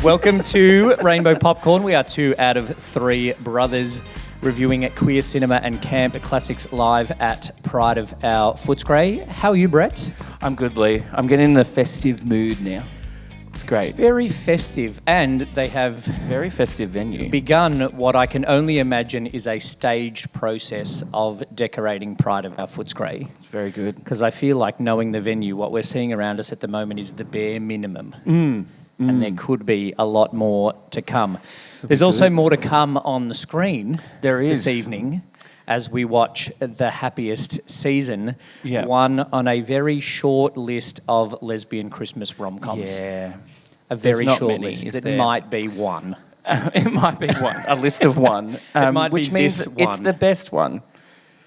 Welcome to Rainbow Popcorn. We are 2 out of 3 brothers reviewing at queer cinema and camp classics live at Pride of Our Footscray. How are you, Brett? I'm good, Lee. I'm getting in the festive mood now. It's great. It's very festive, and they have Very festive venue. begun what I can only imagine is a staged process of decorating Pride of Our Footscray. It's very good. Because I feel like, knowing the venue, what we're seeing around us at the moment is the bare minimum. And there could be a lot more to come. There's also more to come on the screen this evening as we watch the Happiest season, one on a very short list of lesbian Christmas rom-coms. Yeah. A very not short many, list. is It there? might be one. It might be one. A list of one. might be which means this it's one. the best one.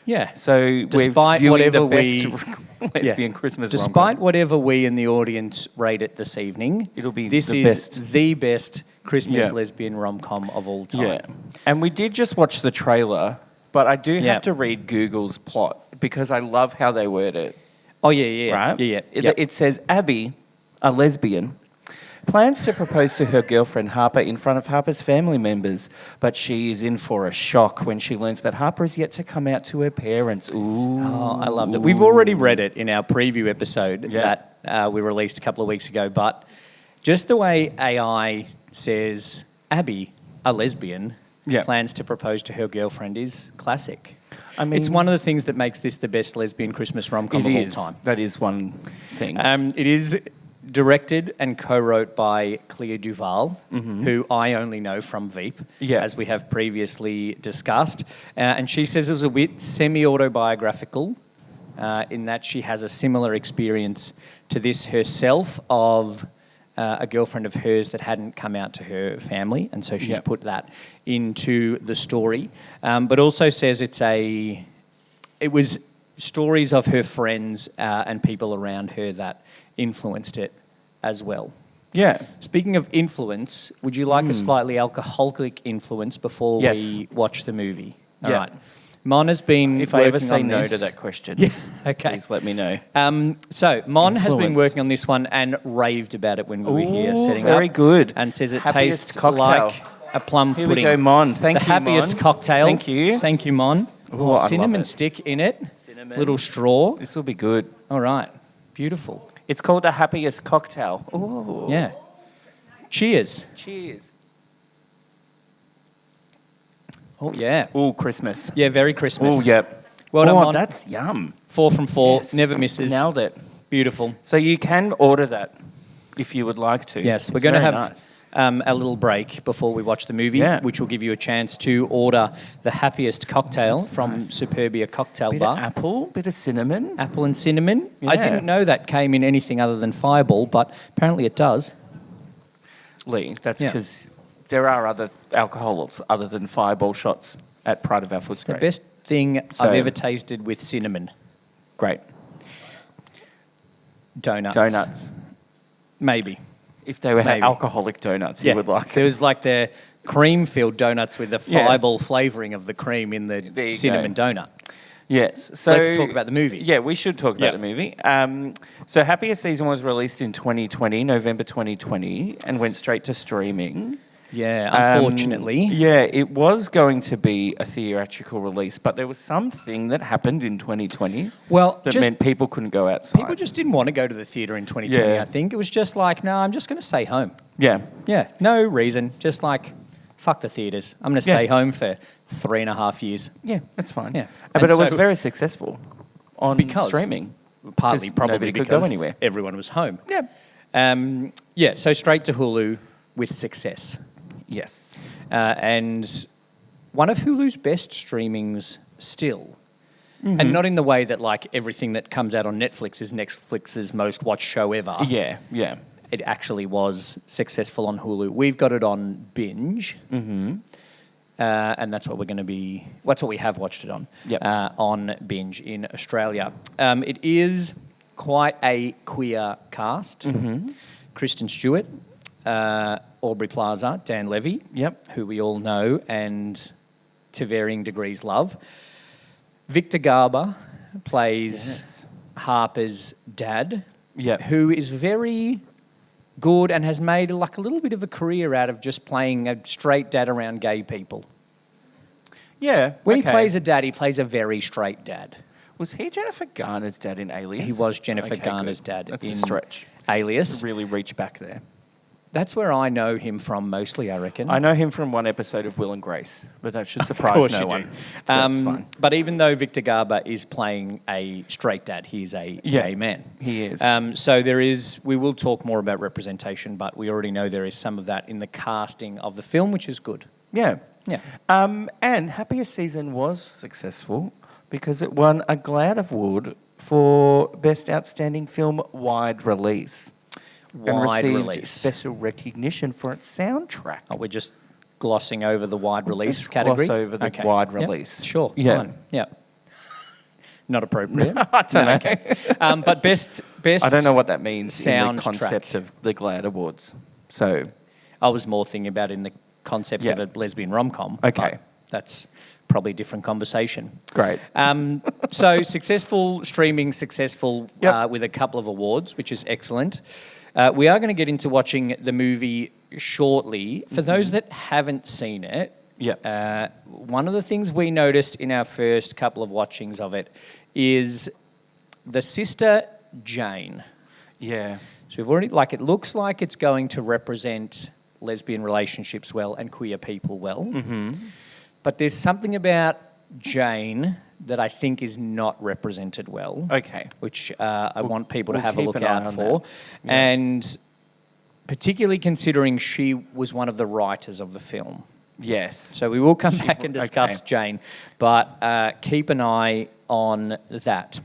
Yeah. So Despite we're viewing whatever the best we- lesbian Christmas Despite rom-com. whatever we in the audience rate it this evening, It'll be this the is best. the best Christmas Yeah. lesbian rom-com of all time. Yeah. And we did just watch the trailer, but I do Yeah. have to read Google's plot because I love how they word it. Oh, yeah. Right? Yeah. It says, Abby, a lesbian, plans to propose to her girlfriend Harper in front of Harper's family members, but she is in for a shock when she learns that Harper is yet to come out to her parents. Ooh. Oh, I loved it. We've already read it in our preview episode Yeah. that we released a couple of weeks ago, but just the way AI says, Abby, a lesbian, plans to propose to her girlfriend is classic. I mean, It's one of the things that makes this the best lesbian Christmas rom-com of all time. That is one thing. It is directed and co-wrote by Clea Duvall, who I only know from Veep, as we have previously discussed. And she says it was a bit semi-autobiographical in that she has a similar experience to this herself of a girlfriend of hers that hadn't come out to her family, and so she's put that into the story. But also says it was stories of her friends and people around her that influenced it as well. Yeah. Speaking of influence, would you like a slightly alcoholic influence before we watch the movie? All right. Mon has been If I ever working say on no this. to that question, Okay. please let me know. So Mon has been Influence. working on this one and raved about it when we were here setting up. very good. And says it Happiest tastes cocktail. like a plum Here pudding. we go, Mon. Thank the you, Happiest Mon. cocktail. Thank you. Thank you, Mon. Ooh, I love cinnamon it. stick in it. Cinnamon. Little straw. This will be good. All right. Beautiful. It's called a Happiest cocktail. Ooh. Yeah. Cheers. Cheers. Oh, yeah. Ooh, Christmas. Yeah, very Christmas. Ooh, yep. Well done, Mon. That's yum. 4 from 4. Yes. Never misses. Nailed it. Beautiful. So you can order that if you would like to. Yes, we're It's going to very have nice. a little break before we watch the movie, Yeah. which will give you a chance to order the Happiest cocktail from Superbia Cocktail Bit Bar. of apple, bit of cinnamon. Apple and cinnamon. I Yeah. didn't know that came in anything other than Fireball, but apparently it does. Lee, that's Yeah. because there are other alcohols other than Fireball shots at Pride of Our The Footscray. best thing So- I've ever tasted with cinnamon. Great. Donuts. Donuts. Maybe. If they were Maybe. alcoholic donuts, you would like. There was like the cream-filled donuts with the Yeah. Fireball flavouring of the cream in the There you cinnamon go. donut. Yes. So Let's talk about the movie. Yeah, we should talk about the movie. So Happiest Season was released in 2020, November 2020, and went straight to streaming. Yeah, unfortunately. Yeah, it was going to be a theatrical release, but there was something that happened in 2020 Well, that just meant people couldn't go outside. people just didn't want to go to the theatre in 2020, Yeah. I think. It was just like, no, I'm just going to stay home. Yeah. Yeah, no reason. Just like, fuck the theatres. I'm going to stay home for 3.5 years. Yeah, that's fine. Yeah. But And it was so- very successful on Because- streaming. Partly 'Cause probably nobody could because go anywhere. everyone was home. Yeah. So straight to Hulu with success. Yes. And one of Hulu's best streamings still. And not in the way that like everything that comes out on Netflix is Netflix's most watched show ever. Yeah, yeah. It actually was successful on Hulu. We've got it on Binge. And that's what that's what we have watched it on. Yep. On Binge in Australia. It is quite a queer cast. Kristen Stewart, Aubrey Plaza, Dan Levy, who we all know and to varying degrees love. Victor Garber plays Harper's dad, who is very good and has made like a little bit of a career out of just playing a straight dad around gay people. Yeah. When he plays a dad, he plays a very straight dad. Was he Jennifer Garner's dad in Alias? He was Jennifer Garner's dad That's in a stretch. Alias. Really reach back there. That's where I know him from mostly, I reckon. I know him from one episode of Will and Grace, but that should surprise no one. So that's fine. But even though Victor Garber is playing a straight dad, he's a gay man. He is. So we will talk more about representation, but we already know there is some of that in the casting of the film, which is good. Yeah. Yeah. And Happiest season was successful because it won a GLAAD award for Best Outstanding Film Wide Release. Wide and received release. special recognition for its soundtrack. Oh, we're just glossing over the wide release category? Gloss over the wide release. Sure. Yeah. Fine. Yeah. Not appropriate. I don't know. Okay. But best. I don't know what that means in the soundtrack. concept of the GLAAD Awards. So I was more thinking about in the concept of a lesbian rom-com. Okay. But that's probably a different conversation. Great. So successful streaming, with a couple of awards, which is excellent. We are going to get into watching the movie shortly. For those that haven't seen it, one of the things we noticed in our first couple of watchings of it is the sister Jane. Yeah. So we've already, it looks like it's going to represent lesbian relationships well and queer people well. Mm-hmm. But there's something about Jane that I think is not represented well. Okay. Which I want people to have a look keep an eye out on for. that. Yeah. And particularly considering she was one of the writers of the film. Yes. So we will come back and discuss Jane, but keep an eye on that.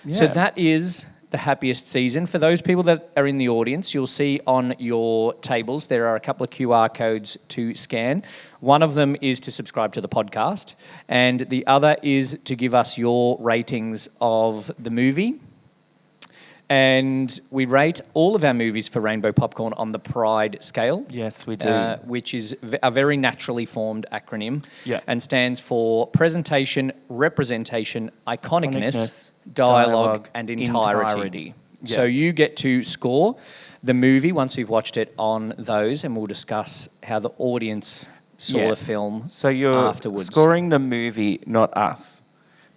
Yeah. So that is the Happiest season. For those people that are in the audience, you'll see on your tables there are a couple of QR codes to scan. One of them is to subscribe to the podcast, and the other is to give us your ratings of the movie. And we rate all of our movies for Rainbow Popcorn on the Pride scale. Yes, we do. Which is a very naturally formed acronym and stands for presentation, representation, iconicness, dialogue, and entirety. Yeah. So you get to score the movie once we've watched it on those, and we'll discuss how the audience saw the film so you're afterwards. Scoring the movie, not us.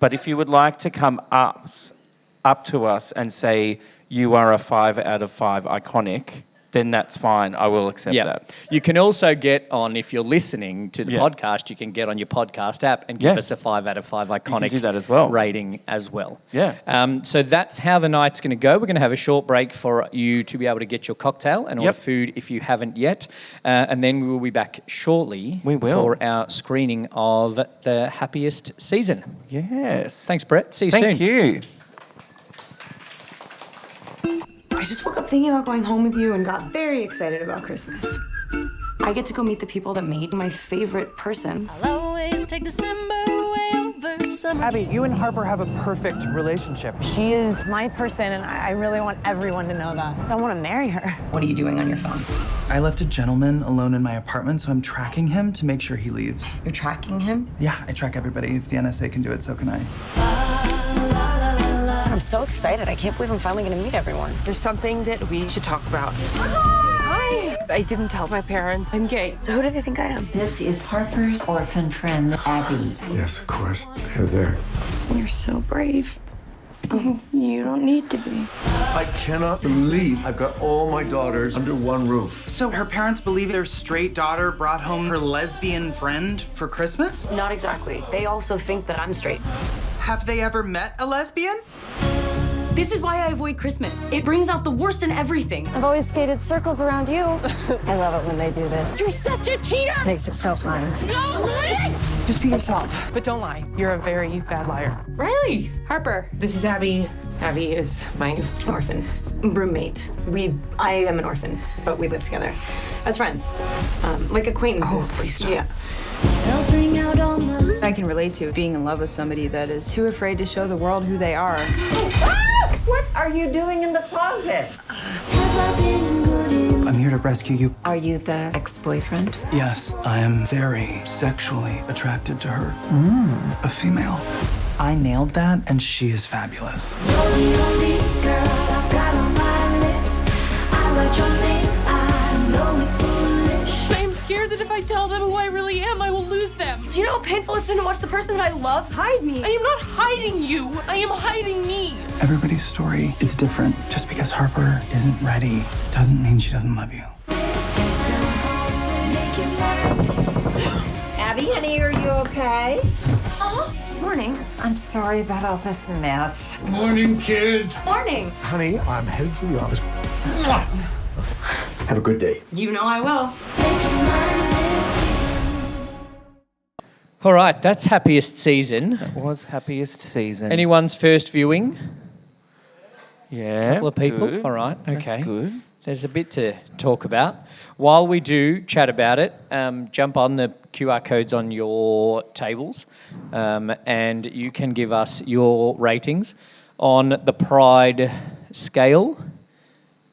But if you would like to come up to us and say you are a 5 out of 5 iconic, then that's fine. I will accept that. You can also get on, if you're listening to the podcast, you can get on your podcast app and give us a 5 out of 5 iconic you can do that as well. rating as well. Yeah. So that's how the night's going to go. We're going to have a short break for you to be able to get your cocktail and order food if you haven't yet. And then we will be back shortly for our screening of the Happiest season. Yes. Thanks, Brett. See you soon. Thank you. I just woke up thinking about going home with you and got very excited about Christmas. I get to go meet the people that made my favorite person. I'll always take December way over summer. Abby, you and Harper have a perfect relationship. She is my person, and I really want everyone to know that. I want to marry her. What are you doing on your phone? I left a gentleman alone in my apartment, so I'm tracking him to make sure he leaves. You're tracking him? Yeah, I track everybody. If the NSA can do it, so can I. I'm so excited. I can't believe I'm finally going to meet everyone. There's something that we should talk about. Hi! I didn't tell my parents I'm gay. So who do they think I am? This is Harper's orphan friend, Abby. Yes, of course. They're there. You're so brave. You don't need to be. I cannot believe I've got all my daughters under one roof. So her parents believe their straight daughter brought home her lesbian friend for Christmas? Not exactly. They also think that I'm straight. Have they ever met a lesbian? This is why I avoid Christmas. It brings out the worst in everything. I've always skated circles around you. I love it when they do this. You're such a cheater! Makes it so fun. No! Just be yourself. But don't lie. You're a very bad liar. Riley! Harper. This is Abby. Abby is my Orphan. Roommate. I am an orphan, but we live together. As friends. Like acquaintances. Oh, please stop. Yeah. Bells ring out on the... I can relate to being in love with somebody that is too afraid to show the world who they are. What are you doing in the closet? I'm here to rescue you. Are you the ex-boyfriend? Yes, I am very sexually attracted to her. A female. I nailed that, and she is fabulous. You're the only girl I've got on my list. I write your name them who I really am, I will lose them. Do you know how painful it's been to watch the person that I love hide me? I am not hiding you. I am hiding me. Everybody's story is different. Just because Harper isn't ready doesn't mean she doesn't love you. Abby, honey, are you okay? Morning. I'm sorry about all this mess. Morning, kids. Morning. Honey, I'm headed to the office. Have a good day. You know I will. All right, that's Happiest season. It was Happiest season. Anyone's first viewing? Yeah. Couple of people. Good. All right. Okay. That's good. There's a bit to talk about. While we do chat about it, jump on the QR codes on your tables, and you can give us your ratings on the Pride scale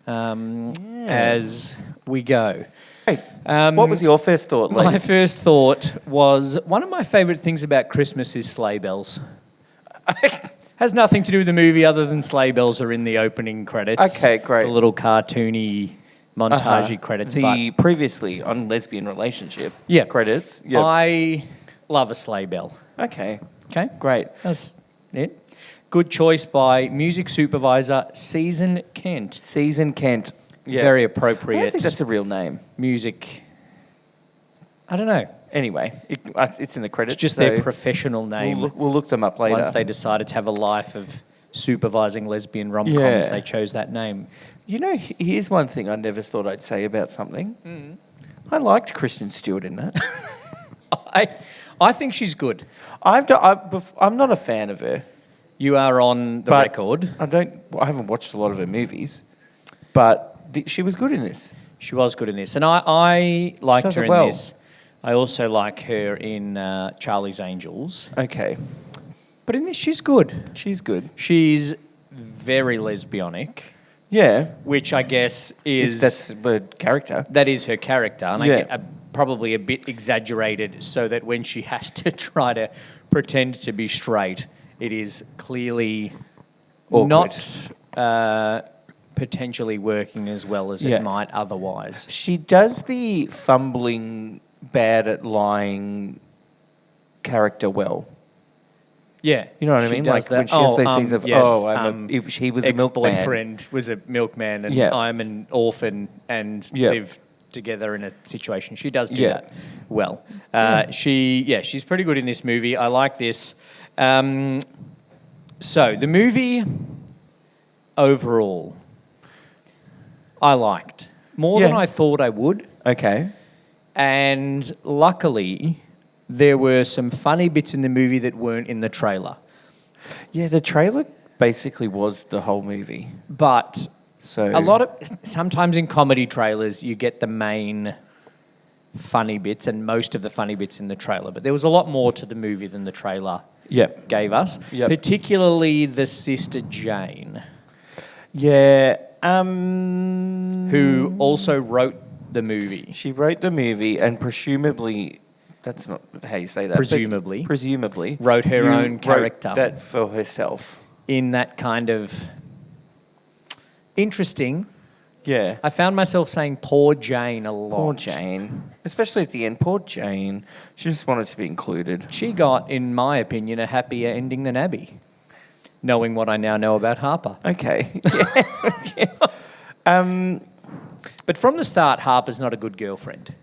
as we go. Great. What was your first thought, Lee? My first thought was one of my favourite things about Christmas is sleigh bells. Has nothing to do with the movie other than sleigh bells are in the opening credits. Okay, great. The little cartoony, montagey credits. The previously on lesbian relationship Yeah. credits. Yep. I love a sleigh bell. Okay, Okay? great. That's it. Good choice by music supervisor Season Kent. Season Kent. Yeah. Very I appropriate. don't think that's a real name. music. I don't know. Anyway, it's in the credits. It's just so their professional name. We'll look them up later. Once they decided to have a life of supervising lesbian rom-coms, Yeah. they chose that name. You know, here's one thing I never thought I'd say about something. I liked Kristen Stewart in that. I think she's good. I'm not a fan of her. You are on the But record. I haven't watched a lot of her movies, but she was good in this. She was good in this. And I liked does her it in well. this. I also like her in Charlie's Angels. Okay, But in this, she's good. she's good. She's very lesbianic, Yeah, which I guess is... that's the character. That is her character. And Yeah. I get probably a bit exaggerated so that when she has to try to pretend to be straight, it is clearly Awkward. not potentially working as well as Yeah. it might otherwise. She does the fumbling, bad at lying character well. Yeah. You know what I she mean? does Like that. when she has those scenes of, yes, he was a milkman. ex-boyfriend was a milkman and Yeah. I'm an orphan and Yeah. live together in a situation. She does do Yeah. that well. She's pretty good in this movie. I like this. So the movie overall, I liked more than Yeah. I thought I would. Okay. And luckily, there were some funny bits in the movie that weren't in the trailer. Yeah, the trailer basically was the whole movie. But So sometimes in comedy trailers, you get the main funny bits and most of the funny bits in the trailer. But there was a lot more to the movie than the trailer Yep. gave us, Yep. particularly the sister Jane, Yeah. who also wrote the movie. She wrote the movie and presumably, that's not how you say that. but Presumably. Presumably. Wrote her you own wrote character. that for herself. In that kind of interesting. Yeah. I found myself saying poor Jane a lot. Poor Jane. Especially at the end. Poor Jane. She just wanted to be included. She got, in my opinion, a happier ending than Abby, knowing what I now know about Harper. Okay. But from the start, Harper's not a good girlfriend.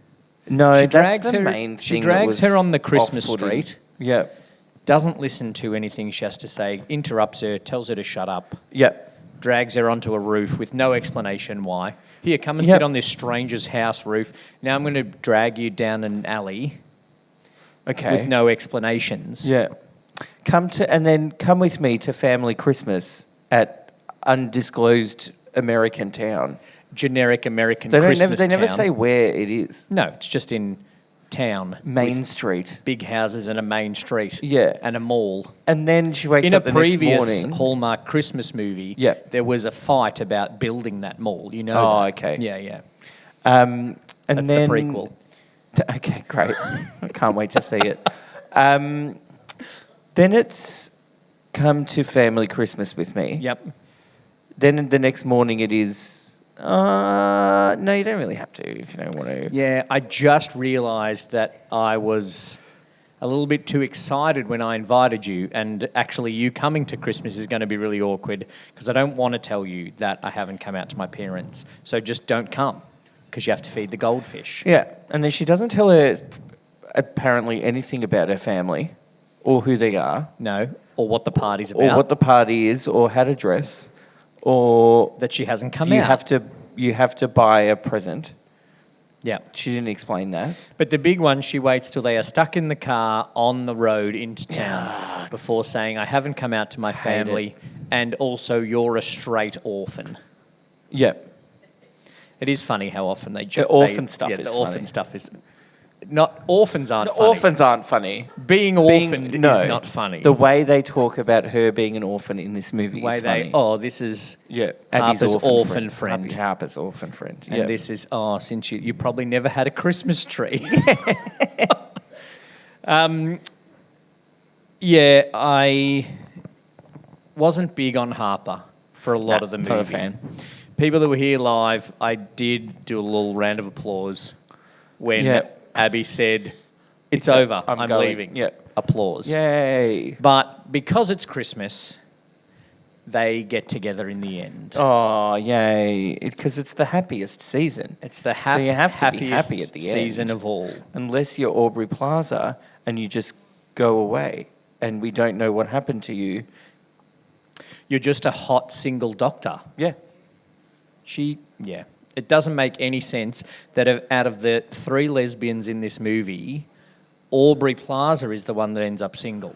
No, She that's drags the her. main She thing that drags was her on the Christmas off-putting. street. Yep. Doesn't listen to anything she has to say. Interrupts her. Tells her to shut up. Yep. Drags her onto a roof with no explanation why. Here, come and Yep. sit on this stranger's house roof. Now I'm going to drag you down an alley Okay. with no explanations. Yeah. Come with me to family Christmas at undisclosed American town. Generic American They Christmas never town. say where it is. No, it's just in town. Main with Street. big houses and a main street. Yeah. And a mall. And then she wakes In a up the next previous morning. Hallmark Christmas movie, Yeah. there was a fight about building that mall. You know Oh, that. okay. Yeah, yeah. And That's then, the prequel. Okay, great. I can't wait to see it. Then it's come to family Christmas with me. Yep. Then the next morning it is No, you don't really have to if you don't want to. Yeah, I just realised that I was a little bit too excited when I invited you, and actually you coming to Christmas is going to be really awkward because I don't want to tell you that I haven't come out to my parents. So just don't come because you have to feed the goldfish. Yeah, and then she doesn't tell her apparently anything about her family or who they are. No, or what the party's about. Or what the party is or how to dress or... That she hasn't come you out. You have to buy a present. Yeah. She didn't explain that. But the big one, she waits till they are stuck in the car on the road into town before saying, I haven't come out to my family, and also you're a straight orphan. Yep. It is funny how often they... The orphan stuff is the funny. orphan stuff is... Not orphans aren't funny. Orphans aren't funny. Being orphaned is not funny. The way they talk about her being an orphan in this movie is funny. This is Abby's Harper's orphan friend. Abby Harper's orphan friend. And this is, since you probably never had a Christmas tree. I wasn't big on Harper for a lot of the movie. Not a fan. People that were here live, I did do a little round of applause when Abby said, it's over, I'm leaving. Yep. Applause. Yay. But because it's Christmas, they get together in the end. Oh, yay. Because it's the happiest season. It's the so you have to be happiest happy at the season end. of all. Unless you're Aubrey Plaza and you just go away and we don't know what happened to you. You're just a hot single doctor. Yeah. It doesn't make any sense that out of the 3 lesbians in this movie, Aubrey Plaza is the one that ends up single.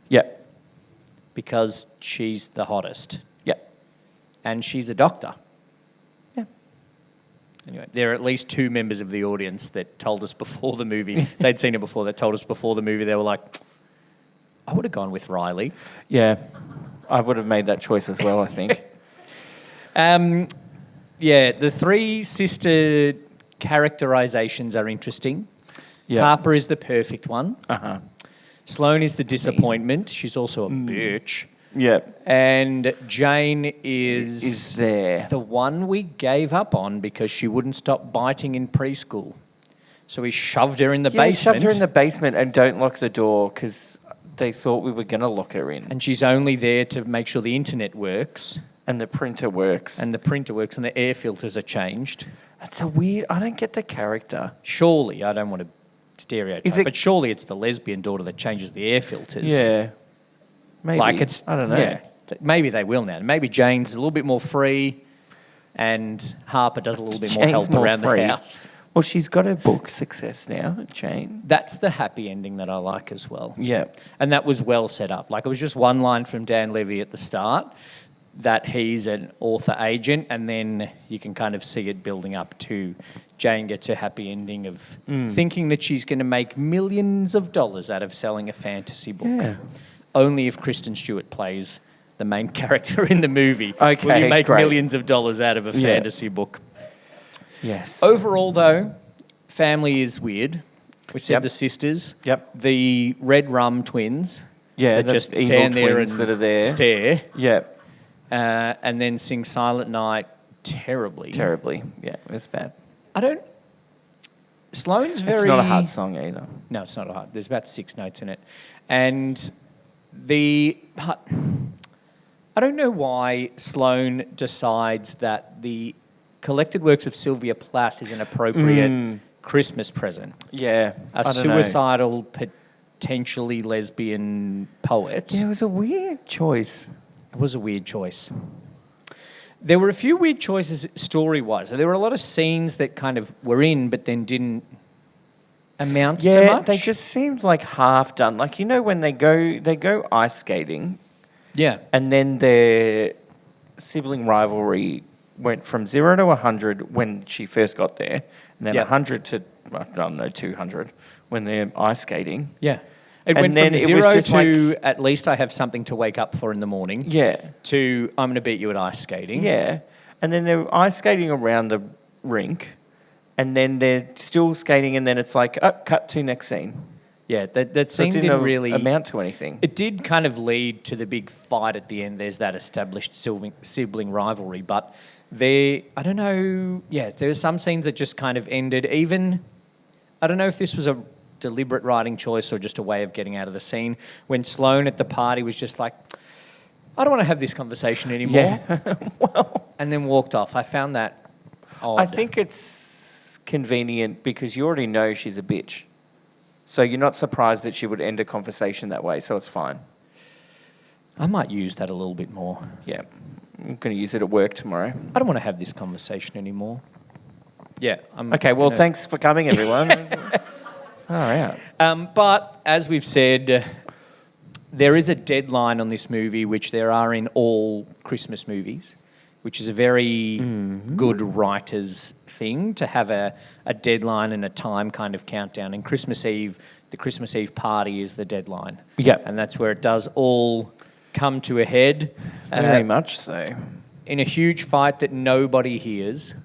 Yep. Because she's the hottest. Yep. And she's a doctor. Yeah. Anyway, there are at least 2 members of the audience that told us before the movie, they'd seen it before, that told us before the movie, they were like, I would have gone with Riley. Yeah. I would have made that choice as well, I think. The 3 sister characterizations are interesting. Yeah. Harper is the perfect one. Uh-huh. Sloane is the disappointment. She's also a bitch. Yeah. And Jane is there. The one we gave up on because she wouldn't stop biting in preschool. So we shoved her in the basement. Shoved her in the basement and don't lock the door because they thought we were going to lock her in. And she's only there to make sure the internet works. And the printer works. And the air filters are changed. That's I don't get the character. Surely, I don't want to stereotype, but surely it's the lesbian daughter that changes the air filters. Yeah. Maybe. I don't know. Yeah. Maybe they will now. Maybe Jane's a little bit more free and Harper does a little bit more help around the house. Well, she's got her book success now, Jane. That's the happy ending that I like as well. Yeah. And that was well set up. Like, it was just one line from Dan Levy at the start that he's an author agent, and then you can kind of see it building up to Jane gets her happy ending of thinking that she's going to make millions of dollars out of selling a fantasy book. Yeah. Only if Kristen Stewart plays the main character in the movie Okay, will you make great. millions of dollars out of a fantasy book. Yes. Overall, though, family is weird. We said the sisters. Yep. The red rum twins. Yeah, that the just evil stand there twins and that are there. stare. Yeah. And then sing Silent Night terribly. Terribly. Yeah, it's bad. Sloane's very... It's not a hard song either. No, it's not a hard. There's about 6 notes in it. And I don't know why Sloane decides that the collected works of Sylvia Plath is an appropriate Christmas present. Yeah. A suicidal, potentially lesbian poet. Yeah, it was a weird choice. It was a weird choice. There were a few weird choices story-wise. There were a lot of scenes that kind of were in but then didn't amount to much. Yeah, they just seemed like half done. Like, you know, when they go ice skating. Yeah. And then their sibling rivalry went from 0 to 100 when she first got there, and then 100 to, I don't know, 200 when they're ice skating. Yeah. It went from 0 to at least I have something to wake up for in the morning. Yeah. To I'm going to beat you at ice skating. Yeah. And then they're ice skating around the rink, and then they're still skating, and then it's like, cut to next scene. Yeah, that scene didn't really amount to anything. It did kind of lead to the big fight at the end. There's that established sibling rivalry, but I don't know, there were some scenes that just kind of ended. Even, I don't know if this was a deliberate writing choice or just a way of getting out of the scene, when Sloane at the party was just like, I don't want to have this conversation anymore. Yeah. And then walked off. I found that odd. I think it's convenient because you already know she's a bitch. So you're not surprised that she would end a conversation that way, so it's fine. I might use that a little bit more. Yeah. I'm going to use it at work tomorrow. I don't want to have this conversation anymore. Yeah. Okay, well, thanks for coming, everyone. All right. But as we've said, there is a deadline on this movie, which there are in all Christmas movies, which is a very good writer's thing to have a deadline and a time kind of countdown. And Christmas Eve, the Christmas Eve party is the deadline. Yeah. And that's where it does all come to a head. Very much so. In a huge fight that nobody hears.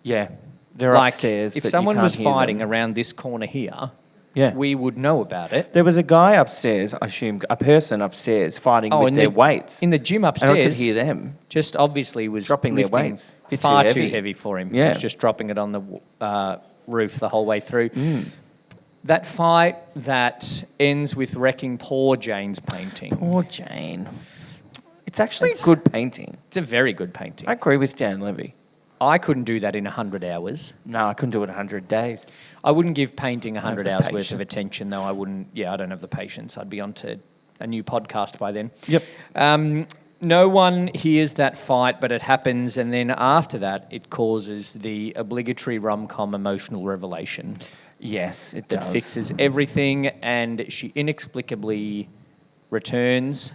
Yeah. They're Like, upstairs, if but someone you can't was hear fighting them. around this corner here, Yeah. we would know about it. There was a guy upstairs, I assume, a person upstairs fighting with their weights. In the gym and upstairs. I could hear them. Just obviously was Dropping their lifting weights. Bit far too too heavy. heavy for him. Yeah. He was just dropping it on the roof the whole way through. That fight that ends with wrecking poor Jane's painting. Poor Jane. It's actually a good painting. It's a very good painting. I agree with Dan Levy. I couldn't do that in 100 hours. No, I couldn't do it 100 days. I wouldn't give painting 100 the hours worth patience. of attention, though. I wouldn't. Yeah, I don't have the patience. I'd be on to a new podcast by then. Yep. No one hears that fight, but it happens, and then after that, it causes the obligatory rom-com emotional revelation. Yes, it That does. fixes everything, and she inexplicably returns.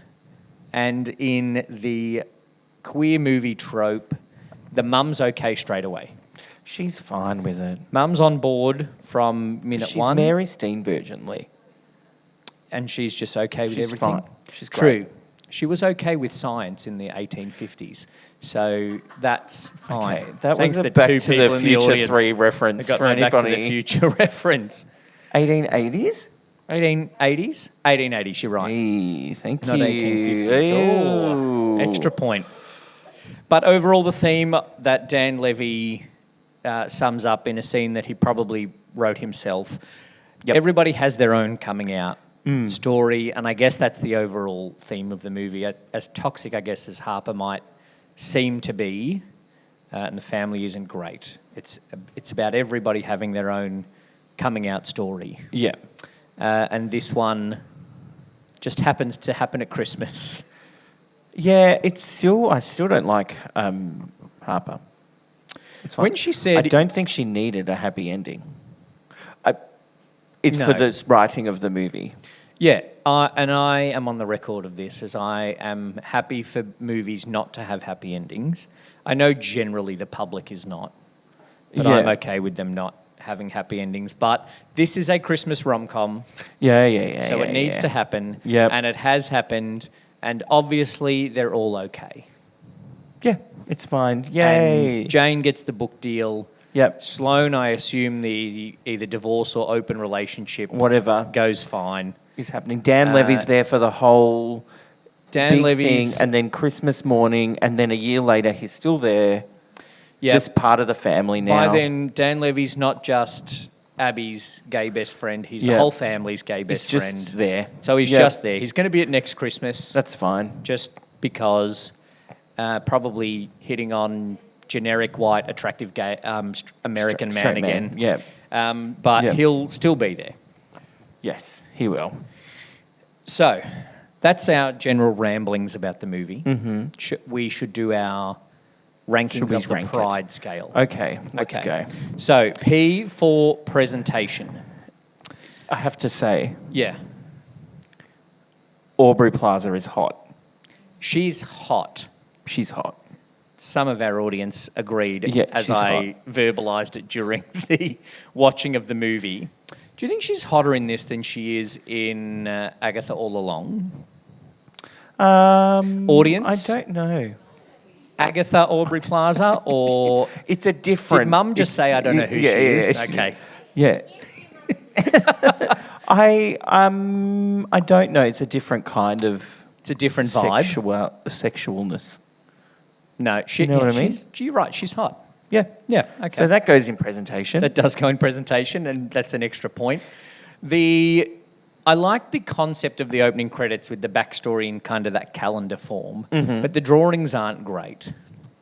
And in the queer movie trope, the mum's okay straight away. She's fine with it. Mum's on board from minute She's one. Mary Steenburgen, Lee. And she's just okay with She's everything. fine. She's True. great. She was okay with science in the 1850s, so that's fine. Okay, that Thanks was a to Back two to people the in Future the audience 3 reference that got for my Back to the anybody. Future reference. 1880s? 1880s? 1880s, you're right. Hey, thank Not you. 1850s. Oh, extra point. But overall, the theme that Dan Levy sums up in a scene that he probably wrote himself, everybody has their own coming out story, and I guess that's the overall theme of the movie. As toxic, I guess, as Harper might seem to be, and the family isn't great. It's about everybody having their own coming out story. Yeah. And this one just happens to happen at Christmas. Yeah, I still don't like Harper. It's fine. When she said... I don't think she needed a happy ending. It's No. for the writing of the movie. Yeah, and I am on the record of this as I am happy for movies not to have happy endings. I know generally the public is not, but Yeah. I'm okay with them not having happy endings. But this is a Christmas rom-com, Yeah. so it needs to happen, Yep. and it has happened, and obviously they're all okay. Yeah, it's fine. Yay. And Jane gets the book deal. Yep. Sloane, I assume the either divorce or open relationship Whatever goes fine. is happening. Dan Levy's there for the whole Dan big Levy's thing, and then Christmas morning, and then a year later he's still there. Yep. Just part of the family now. By then, Dan Levy's not just Abby's gay best friend. He's the Yeah. whole family's gay best just friend. there. So he's Yep. just there. He's going to be at next Christmas. That's fine. Just because probably hitting on generic white attractive gay American man Straight again. Yeah. But Yeah. he'll still be there. Yes, he will. So that's our general ramblings about the movie. Mm-hmm. We should do our rankings we of the rank it? Pride scale. Okay, let's go. So P for presentation. I have to say, Yeah. Aubrey Plaza is hot. She's hot. She's hot. Some of our audience agreed Yeah, as she's I verbalised it during the watching of the movie. Do you think she's hotter in this than she is in Agatha All Along? Audience? I don't know. Agatha Aubrey Plaza or... It's a different... Did Mum just say I don't know who she is? Okay. Yeah. I don't know. It's a different kind of... It's a different vibe. Sexualness. No, You know what I mean? You're right. She's hot. Yeah. Yeah. Okay. So that goes in presentation. That does go in presentation, and that's an extra point. I like the concept of the opening credits with the backstory in kind of that calendar form, but the drawings aren't great.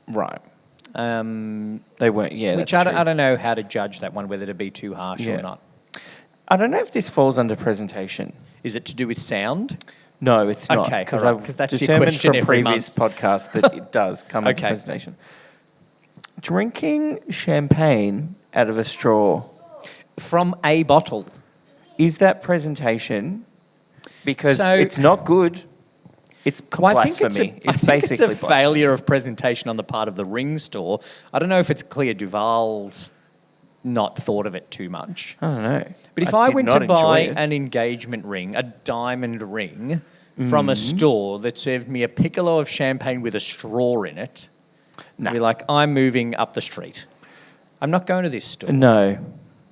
Right. They weren't, yeah, Which that's I don't know how to judge that one, whether to be too harsh or not. I don't know if this falls under presentation. Is it to do with sound? No, it's not. Okay, Because all right, I've 'cause that's your determined question from every previous month. podcast that it does come into Okay. presentation. Drinking champagne out of a straw. From a bottle. Is that presentation? Because So- it's not good. It's Well, I think blasphemy. I It's think basically it's a blasphemy. failure of presentation on the part of the ring store. I don't know if it's Clea Duval's not thought of it too much. I don't know. But if I did went not to buy enjoy it. an engagement ring, a diamond ring, from a store that served me a piccolo of champagne with a straw in it, I'd be like, I'm moving up the street. I'm not going to this store. No.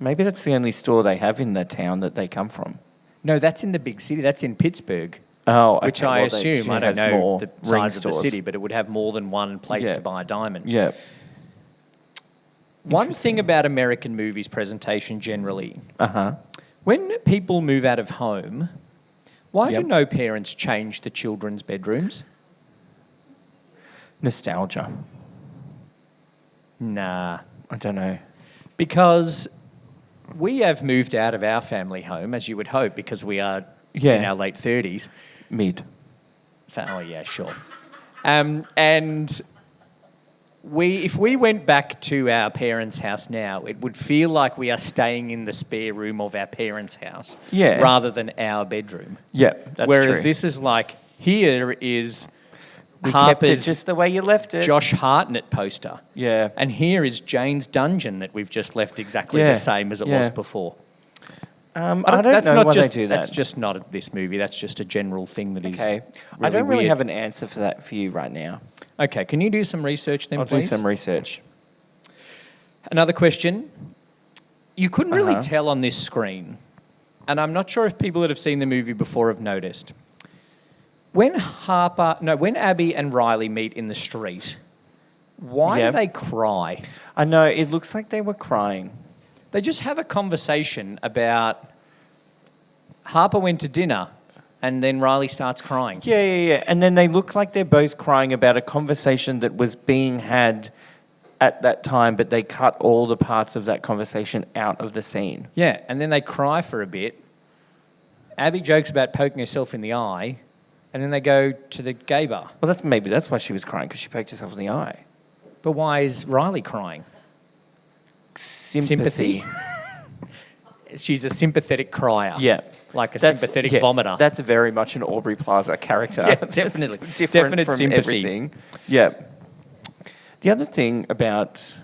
Maybe that's the only store they have in the town that they come from. No, that's in the big city. That's in Pittsburgh. Oh, okay. Which I Well, assume, she I don't has know more the ring size of the stores. city, but it would have more than one place Yeah. to buy a diamond. Yeah. One thing about American movies presentation generally, Uh-huh. when people move out of home, why Yep. do no parents change the children's bedrooms? Nostalgia. Nah. I don't know. Because we have moved out of our family home, as you would hope, because we are in our late 30s. Mid. Oh, yeah, sure. And if we went back to our parents' house now, it would feel like we are staying in the spare room of our parents' house rather than our bedroom. Yeah, that's Whereas true. this is like, here is We kept it Harper's just the way you left it. Josh Hartnett poster. Yeah. And here is Jane's dungeon that we've just left exactly Yeah, the same as it was before. I don't know why they do that. That's just not this movie. That's just a general thing that is Okay. really I don't really weird. have an answer for that for you right now. Okay, can you do some research then, I'll please? do some research. Another question. You couldn't really Uh-huh. tell on this screen, and I'm not sure if people that have seen the movie before have noticed. When Abby and Riley meet in the street, why Yeah. do they cry? I know, it looks like they were crying. They just have a conversation about Harper went to dinner and then Riley starts crying. Yeah. And then they look like they're both crying about a conversation that was being had at that time, but they cut all the parts of that conversation out of the scene. Yeah, and then they cry for a bit. Abby jokes about poking herself in the eye, and then they go to the gay bar. Well, that's why she was crying, because she poked herself in the eye. But why is Riley crying? Sympathy. She's a sympathetic crier. Yeah. Like a sympathetic vomiter. That's very much an Aubrey Plaza character. Yeah, definitely. It's different Definite from sympathy. everything. Yeah. The other thing about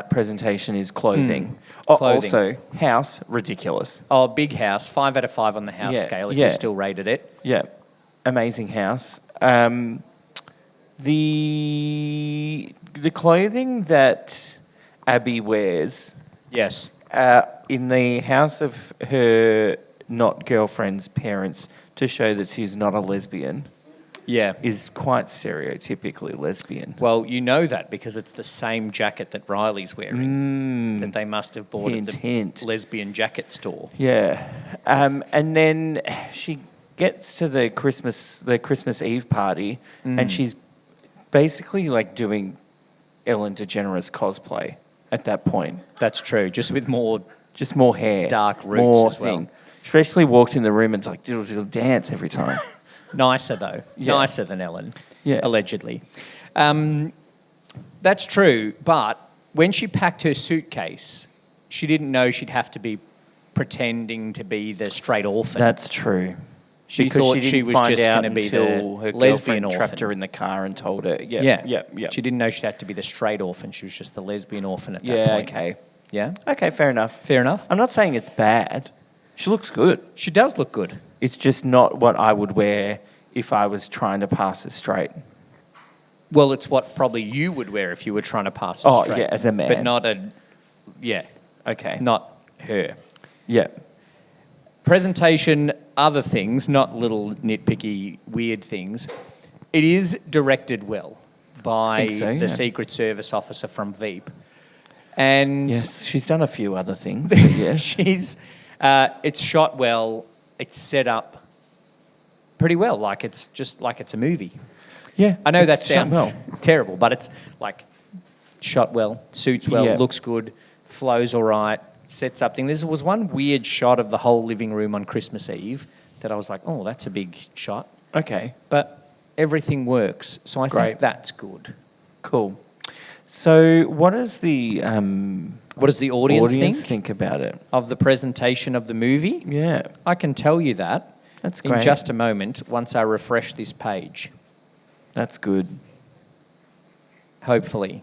presentation is clothing. Clothing. Also, house, ridiculous. Oh, big house. 5 out of 5 on the house Yeah, scale if yeah. you still rated it. Yeah. Amazing house. The clothing that Abby wears Yes. in the house of her not girlfriend's parents to show that she's not a lesbian Yeah. is quite stereotypically lesbian. Well, you know that because it's the same jacket that Riley's wearing that they must have bought Hint, at the hint. lesbian jacket store. Yeah. And then she gets to the Christmas Eve party and she's basically like doing Ellen DeGeneres cosplay at that point. That's true. Just with more hair. dark roots more as well. thing. Especially walked in the room and it's like diddle diddle dance every time. Nicer, though. Yeah. Nicer than Ellen, Yeah. allegedly. That's true, but when she packed her suitcase, she didn't know she'd have to be pretending to be the straight orphan. That's true. She Because thought she she didn't was find just out going to be until her the lesbian girlfriend trapped orphan. her in the car and told her. Yeah. Yeah. Yeah. She didn't know she had to be the straight orphan. She was just the lesbian orphan at that Yeah, point. okay. Yeah? Okay, fair enough. Fair enough. I'm not saying it's bad. She looks good. She does look good. It's just not what I would wear if I was trying to pass as straight. Well, it's what probably you would wear if you were trying to pass it Oh, straight. yeah, as a man. But not Okay. not her. Yeah. Presentation, other things, not little nitpicky weird things. It is directed well by Think so, yeah. the Secret Service officer from Veep. And Yes, she's done a few other things. But yes. she's, it's shot well, it's set up pretty well, like it's just like it's a movie. Yeah. I know that it's shot sounds terrible, but it's like shot well, suits well, Yeah. looks good, flows all right, sets up things. There was one weird shot of the whole living room on Christmas Eve that I was like, oh, that's a big shot. Okay. But everything works, so I Great. think that's good. Cool. So what does the audience think about it? Of the presentation of the movie? Yeah. I can tell you that That's in great. just a moment once I refresh this page, That's good. hopefully.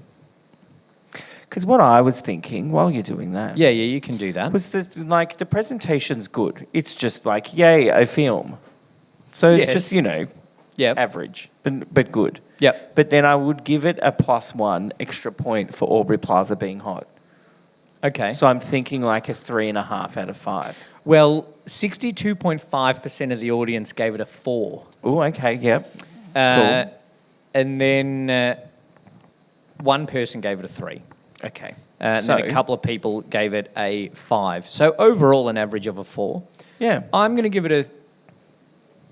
Because what I was thinking while you're doing that Yeah, you can do that. was that, like, the presentation's good. It's just like, yay, a film. So it's Yes. just, Yep. average, but good. Yep. But then I would give it a +1 extra point for Aubrey Plaza being hot. Okay. So I'm thinking like a 3.5 out of 5. Well, 62.5% of the audience gave it a 4. Oh, okay, yep. And then one person gave it a 3. Okay. And then a couple of people gave it a 5. So overall, an average of a 4. Yeah. I'm going to give it a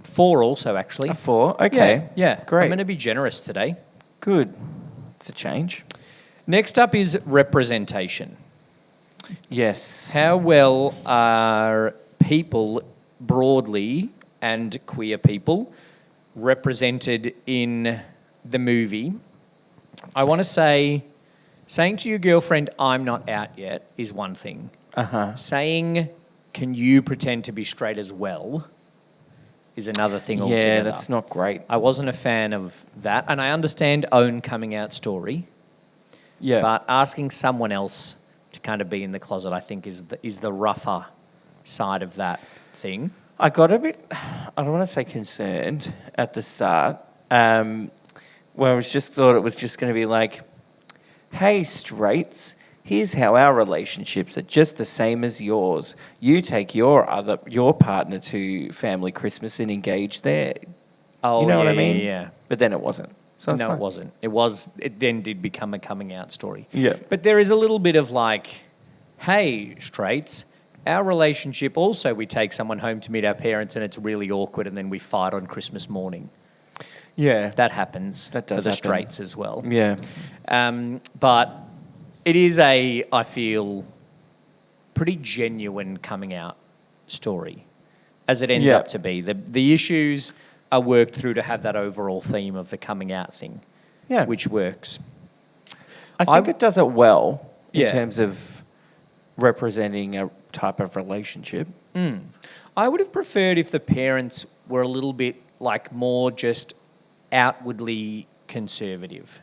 4 also, actually. A 4, okay. Yeah. Great. I'm going to be generous today. Good. It's a change. Next up is representation. Yes. How well are people broadly and queer people represented in the movie? I want to say, saying to your girlfriend, I'm not out yet, is one thing. Uh-huh. Saying, can you pretend to be straight as well, is another thing altogether. Yeah, that's not great. I wasn't a fan of that, and I understand own coming out story. Yeah. But asking someone else to kind of be in the closet, I think, is the rougher side of that thing. I got a bit, I don't want to say concerned at the start, where I was just thought it was just going to be like, hey, straights, here's how our relationships are just the same as yours. You take your partner to family Christmas and engage there. Oh, you know what I mean? Yeah. But then it wasn't. So No, it wasn't. It then did become a coming out story. Yeah. But there is a little bit of like, hey, straights, our relationship also, we take someone home to meet our parents and it's really awkward and then we fight on Christmas morning. Yeah. That happens That does for the happen. straights as well. Yeah. But it is I feel, pretty genuine coming out story, as it ends Yeah. up to be. The issues are worked through to have that overall theme of the coming out thing, Yeah. which works. I think it does it well in Yeah. terms of representing a type of relationship. I would have preferred if the parents were a little bit like more just outwardly conservative.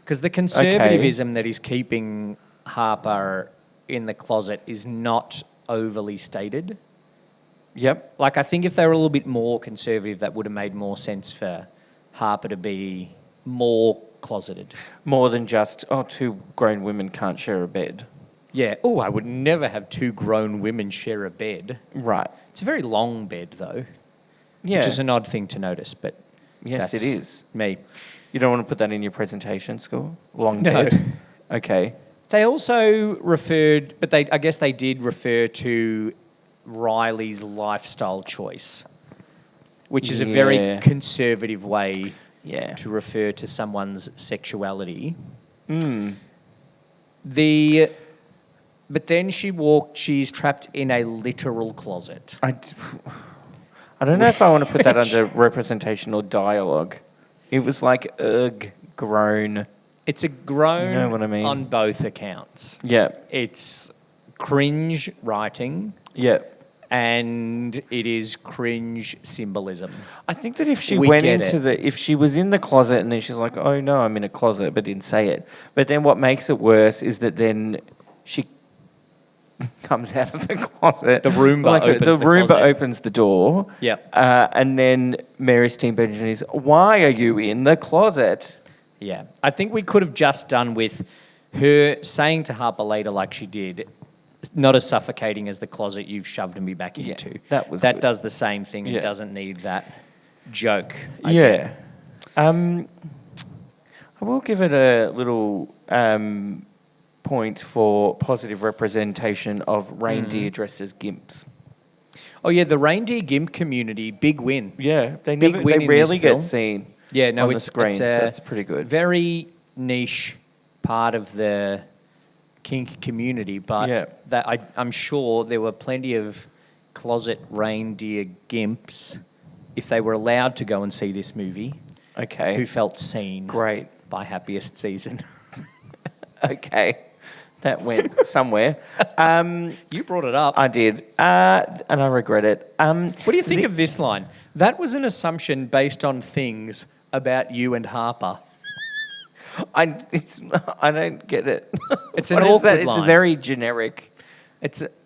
Because the conservatism that is keeping Harper in the closet is not overly stated. Yep. Like, I think if they were a little bit more conservative, that would have made more sense for Harper to be more closeted. More than just, two grown women can't share a bed. Yeah. Oh, I would never have two grown women share a bed. Right. It's a very long bed, though. Yeah. Which is an odd thing to notice, but Yes, that's it is. me. You don't want to put that in your presentation score? Long No. bed? Okay. They also referred, but I guess they did refer to Riley's lifestyle choice, which is a very Yeah. conservative way Yeah. to refer to someone's sexuality. Mm. But then she's trapped in a literal closet. I don't know if I want to put that under representation or dialogue. It was like, ugh, groan. It's a groan You know what I mean? on both accounts. Yeah. It's cringe writing. Yeah. And it is cringe symbolism. I think that if she We went get into it. if she was in the closet and then she's like, oh no, I'm in a closet, but didn't say it. But then what makes it worse is that then she comes out of the closet. The Roomba opens the Roomba closet. opens the door. Yep. And then Mary Steenburgen is, why are you in the closet? Yeah. I think we could have just done with her saying to Harper later, like she did, not as suffocating as the closet you've shoved me back into. that was That good. does the same thing. Yeah. It doesn't need that joke. I Yeah. get. I will give it a little point for positive representation of reindeer dressed as gimps. Oh yeah, the reindeer gimp community, big win. Yeah, they Big win in rarely this film. get seen. Yeah, no, on the it's screen, it's so a that's pretty good. Very niche part of the kink community, but Yeah. I'm sure there were plenty of closet reindeer gimps, if they were allowed to go and see this movie, Okay. who felt seen. Great. By Happiest season. Okay. That went somewhere. You brought it up. I did, and I regret it. What do you think of this line? That was an assumption based on things about you and Harper. I don't get it. It's What an is awkward that? line. It's very generic.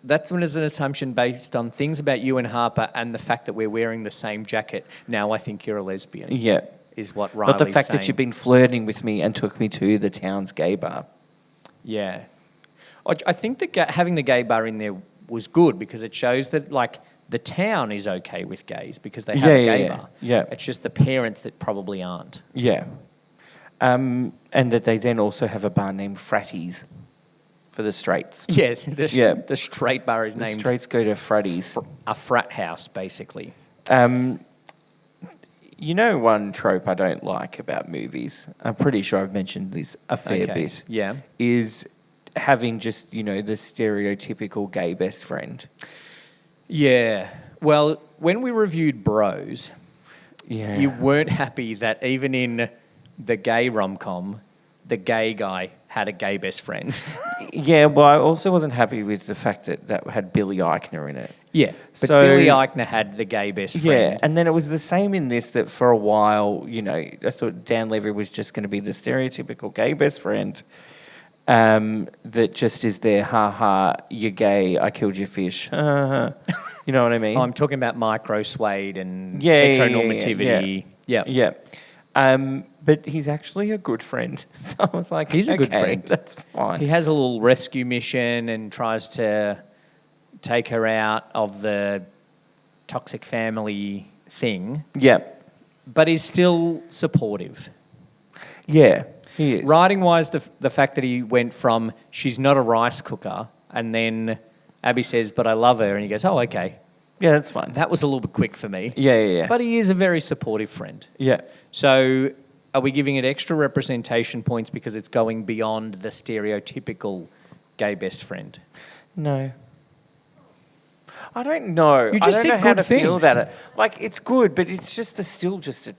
That's when it's an assumption based on things about you and Harper and the fact that we're wearing the same jacket. Now I think you're a lesbian. Yeah. Is what Riley's Not the fact saying. that you've been flirting with me and took me to the town's gay bar. Yeah. I think that having the gay bar in there was good because it shows that, like, the town is okay with gays because they have a gay bar. Yeah. It's just the parents that probably aren't. Yeah. And that they then also have a bar named Fratties for the straights. Yeah, the straight bar is The named straights go to Fratties. a frat house, basically. You know one trope I don't like about movies, I'm pretty sure I've mentioned this a fair bit, Yeah. is having just, the stereotypical gay best friend. Yeah. Well, when we reviewed Bros, Yeah. you weren't happy that even in the gay rom-com, the gay guy had a gay best friend. Yeah, well, I also wasn't happy with the fact that had Billy Eichner in it. Yeah, but So- Billy Eichner had the gay best friend. Yeah, and then it was the same in this, that for a while, I thought Dan Levy was just going to be the stereotypical gay best friend that just is there, ha, you're gay, I killed your fish. You know what I mean? I'm talking about micro suede and Yeah, heteronormativity. Yeah. Yeah. But he's actually a good friend. So I was like, He's a good okay, friend. that's fine. He has a little rescue mission and tries to take her out of the toxic family thing, Yeah. but he's still supportive. Yeah, he is. Writing-wise, the fact that he went from she's not a rice cooker and then Abby says, but I love her, and he goes, oh, okay. Yeah, that's fine. That was a little bit quick for me. Yeah. But he is a very supportive friend. Yeah. So are we giving it extra representation points because it's going beyond the stereotypical gay best friend? No. I don't know. You just I don't know said how good to feel things. about it. Like, it's good, but it's still just a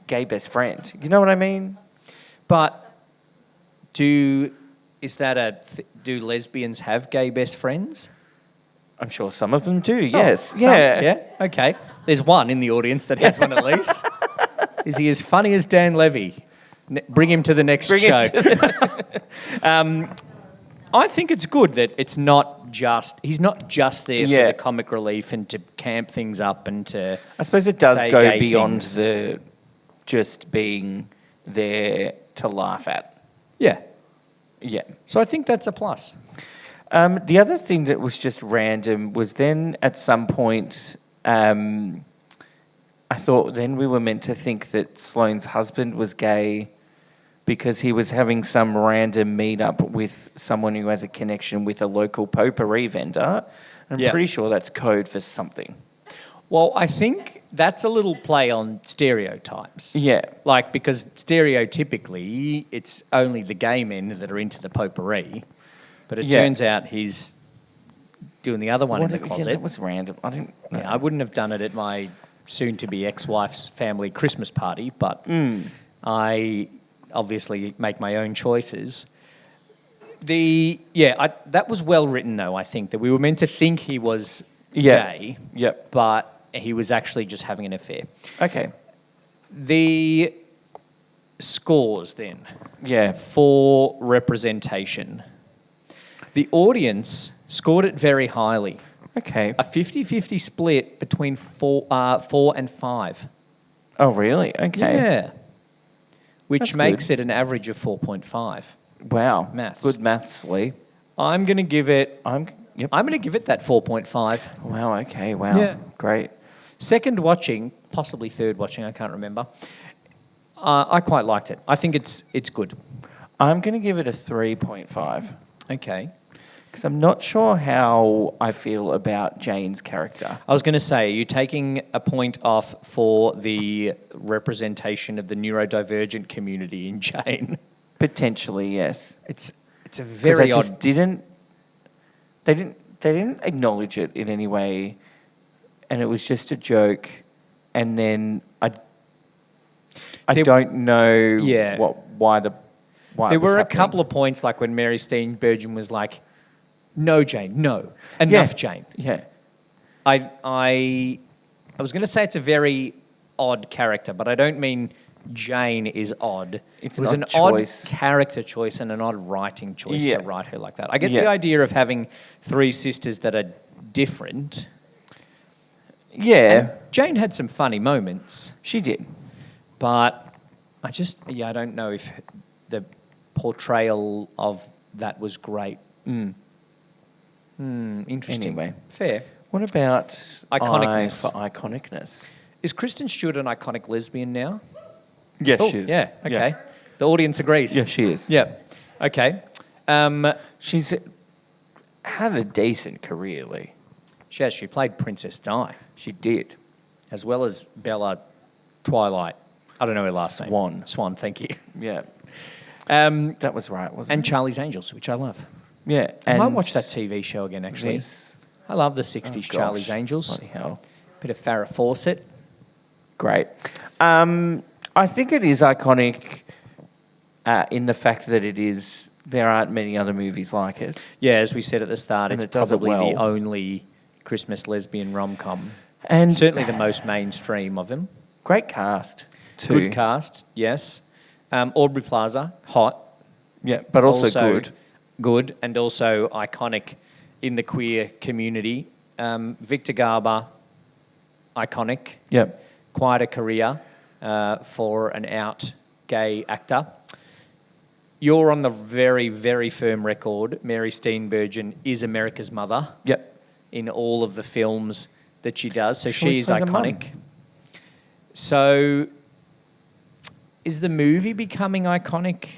gay best friend. You know what I mean? But do lesbians have gay best friends? I'm sure some of them do, yes. Some? Yeah. Yeah? Okay. There's one in the audience that has one at least. Is he as funny as Dan Levy? Bring him to the next show. I think it's good that he's not just there for the comic relief and to camp things up and to I suppose it does say go gay beyond things. the just being there to laugh at. Yeah. Yeah. So I think that's a plus. The other thing that was just random was then at some point, I thought then we were meant to think that Sloane's husband was gay because he was having some random meet-up with someone who has a connection with a local potpourri vendor. I'm pretty sure that's code for something. Well, I think that's a little play on stereotypes. Yeah. Like, because stereotypically, it's only the gay men that are into the potpourri. But it turns out he's doing the other one in the closet. Yeah, that was random. I didn't know. Yeah, I wouldn't have done it at my soon-to-be ex-wife's family Christmas party, but I obviously make my own choices. That was well written, though, I think, that we were meant to think he was gay, but he was actually just having an affair. Okay. The scores, then, Yeah. for representation. The audience scored it very highly. Okay. A 50-50 split between 4 and 5. Oh, really? Okay. Yeah. Which That's makes good. it an average of 4.5. Wow. Maths. Good maths, Lee. I'm going to give it... I'm going to give it that 4.5. Wow, okay, wow. Yeah. Great. Second watching, possibly third watching, I can't remember. I quite liked it. I think it's good. I'm going to give it a 3.5 Okay. because I'm not sure how I feel about Jane's character. I was going to say, are you taking a point off for the representation of the neurodivergent community in Jane? Potentially, yes. It's a very I just odd. They didn't acknowledge it in any way, and it was just a joke. And then I don't know why there were a couple of points, like when Mary Steenburgen was like, "No, Jane, no, enough, Jane." Yeah. I was going to say it's a very odd character, but I don't mean Jane is odd. It was an odd character choice and an odd writing choice to write her like that. I get the idea of having three sisters that are different. Yeah. And Jane had some funny moments. She did. But I don't know if the portrayal of that was great. Interesting. Anyway. Fair. What about Iconicness. I for iconicness? Is Kristen Stewart an iconic lesbian now? Yes, Oh, she is. yeah, okay. The audience agrees. Yeah, she is. Yeah. Okay. She's had a decent career, Lee. She played Princess Di, She did. as well as Bella Twilight. I don't know her last Swan. name. Swan, thank you. Yeah. Um, That was right, wasn't and it? Charlie's Angels, which I love. Yeah. I might and watch that TV show again, actually. Yes. I love the 60s Gosh, Charlie's Angels. Bloody hell. Bit of Farrah Fawcett. Great. I think it is iconic in the fact that there aren't many other movies like it. Yeah, as we said at the start, And it's it does it probably the well. only Christmas lesbian rom-com. And Certainly the most mainstream of them. great cast, too. Good cast, yes. Aubrey Plaza, hot. Yeah, but also good. Good, and also iconic in the queer community. Victor Garber, iconic. Yep. Quite a career for an out gay actor. You're on the very, very firm record. Mary Steenburgen is America's mother. Yep. In all of the films that she does. So She always she is plays a mum. iconic. So is the movie becoming iconic?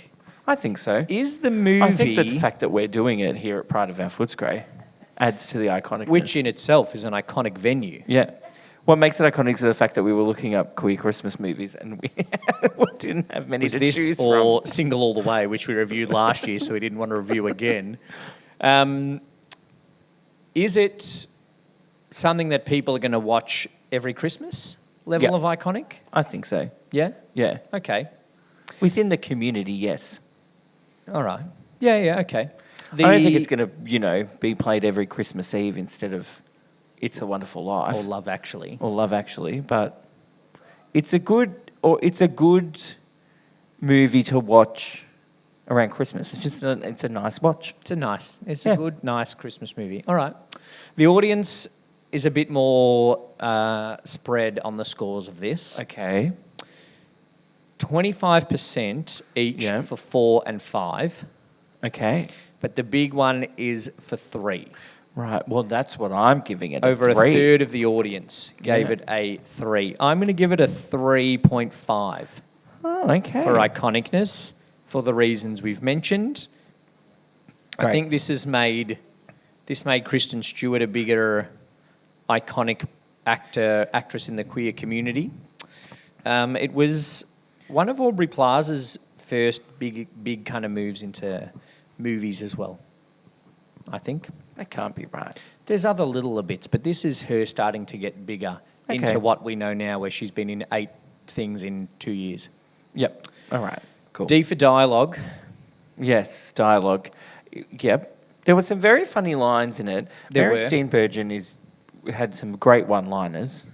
I think so. Is the movie... I think that the fact that we're doing it here at Pride of Our Footscray adds to the iconicness. Which in itself is an iconic venue. Yeah. What makes it iconic is the fact that we were looking up queer Christmas movies and we didn't have many Was to this choose or from. Single All the Way, which we reviewed last year, so we didn't want to review again. Is it something that people are going to watch every Christmas? Level of iconic? I think so. Yeah? Yeah. Okay. Within the community, yes. All right. Yeah, okay. I don't think it's going to, be played every Christmas Eve instead of It's a Wonderful Life. Or Love Actually. Or Love Actually, but it's a good movie to watch around Christmas. It's a nice watch. It's a good, nice Christmas movie. All right. The audience is a bit more spread on the scores of this. Okay. 25% each for 4 and 5. Okay. But the big one is for 3. Right. Well, that's what I'm giving it. Over a 3. a third of the audience gave it a 3. I'm going to give it a 3.5. Oh, okay. For iconicness, for the reasons we've mentioned. Great. I think this made Kristen Stewart a bigger iconic actress in the queer community. It was one of Aubrey Plaza's first big kind of moves into movies as well, I think. That can't be right. There's other little bits, but this is her starting to get bigger into what we know now, where she's been in 8 things in 2 years. Yep. All right. Cool. D for dialogue. Yes, dialogue. Yep. There were some very funny lines in it. Mary Steenburgen had some great one-liners.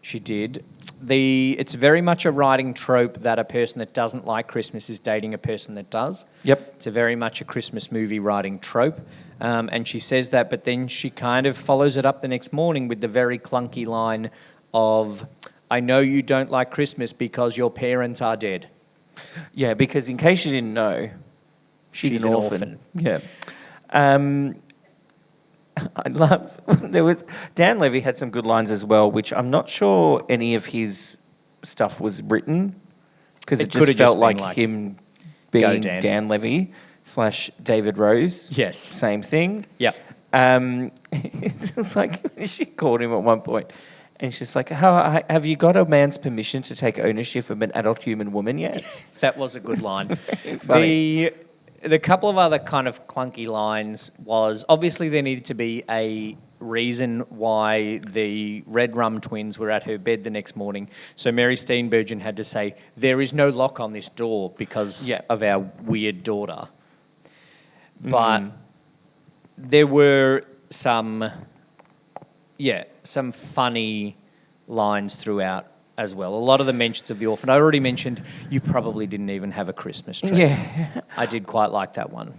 She did. It's very much a writing trope that a person that doesn't like Christmas is dating a person that does. Yep. It's a very much a Christmas movie writing trope. And she says that, but then she kind of follows it up the next morning with the very clunky line of, I know you don't like Christmas because your parents are dead. Yeah, because in case you didn't know, she's an orphan. Yeah. I love, Dan Levy had some good lines as well, which I'm not sure any of his stuff was written. because it could just have felt been like like, him "Go, being Dan." Dan Levy / David Rose. Yes. Same thing. Yep. It's just like she called him at one point, and she's like, "How have you got a man's permission to take ownership of an adult human woman yet?" That was a good line. Funny. The couple of other kind of clunky lines was obviously there needed to be a reason why the Red Rum twins were at her bed the next morning. So Mary Steenburgen had to say, there is no lock on this door because of our weird daughter. But there were some funny lines throughout as well. A lot of the mentions of the orphan. I already mentioned you probably didn't even have a Christmas tree. Yeah. I did quite like that one.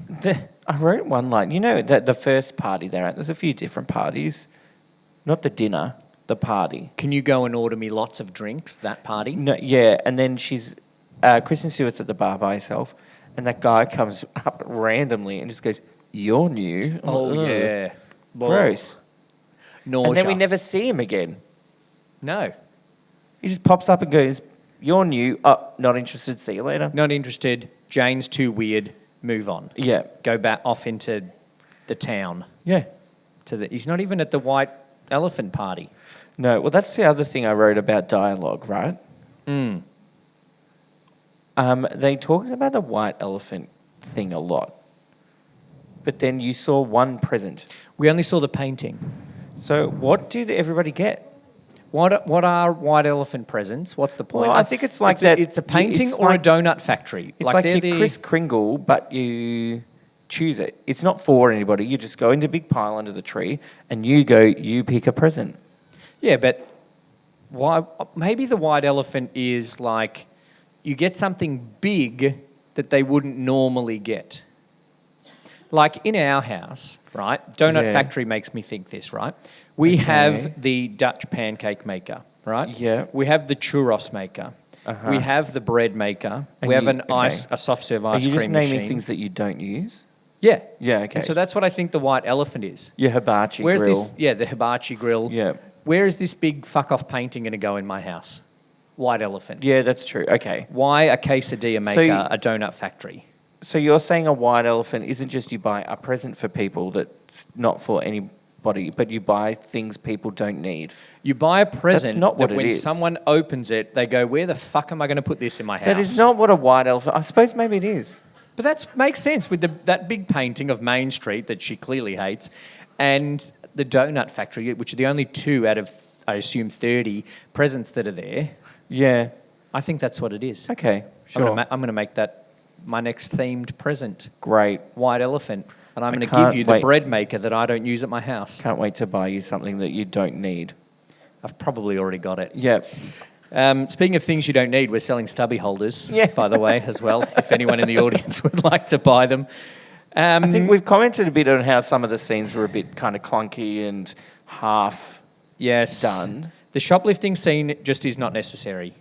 I wrote one line. You know, the first party they're at, there's a few different parties. Not the dinner, the party. Can you go and order me lots of drinks, that party? No, yeah, and then Kristen Stewart's at the bar by herself, and that guy comes up randomly and just goes, "You're new." Oh, yeah. Gross. Nausea. And then we never see him again. No. He just pops up and goes, "You're new. Oh, not interested. See you later." Not interested. Jane's too weird. Move on. Yeah. Go back off into the town. Yeah. He's not even at the White Elephant party. No, well, that's the other thing I wrote about dialogue, right? They talked about the white elephant thing a lot. But then you saw one present. We only saw the painting. So what did everybody get? What are white elephant presents? What's the point? Well, I think it's like that. It's a painting it's or like- a donut factory. It's like you're Kris Kringle, but you choose it. It's not for anybody. You just go into a big pile under the tree and you pick a present. Yeah, but why? Maybe the white elephant is like you get something big that they wouldn't normally get. Like in our house, right? Donut factory makes me think this, right? We have the Dutch pancake maker, right? Yeah. We have the churros maker. We have the bread maker. And we have you- a soft serve Are ice you cream just naming machine. things that you don't use? Yeah. Yeah, okay. And so that's what I think the white elephant is. Your hibachi Where's grill. this? Yeah, the hibachi grill. Yeah. Where is this big fuck off painting going to go in my house? White elephant. Yeah, that's true. Okay. Why a quesadilla maker, you- a donut factory? So you're saying a white elephant isn't just you buy a present for people that's not for anybody, but you buy things people don't need. You buy a present not what that it when is. someone opens it, they go, where the fuck am I going to put this in my house? That is not what a white elephant... I suppose maybe it is. But that makes sense with that big painting of Main Street that she clearly hates and the donut factory, which are the only 2 out of, I assume, 30 presents that are there. Yeah. I think that's what it is. Okay, sure. I'm going to make that my next themed present. Great. White elephant. And I'm going to can't give you the wait. bread maker that I don't use at my house. Can't wait to buy you something that you don't need. I've probably already got it. Yeah. Speaking of things you don't need, we're selling stubby holders, Yeah. by the way, as well, if anyone in the audience would like to buy them. I think we've commented a bit on how some of the scenes were a bit kind of clunky and half done. The shoplifting scene just is not necessary.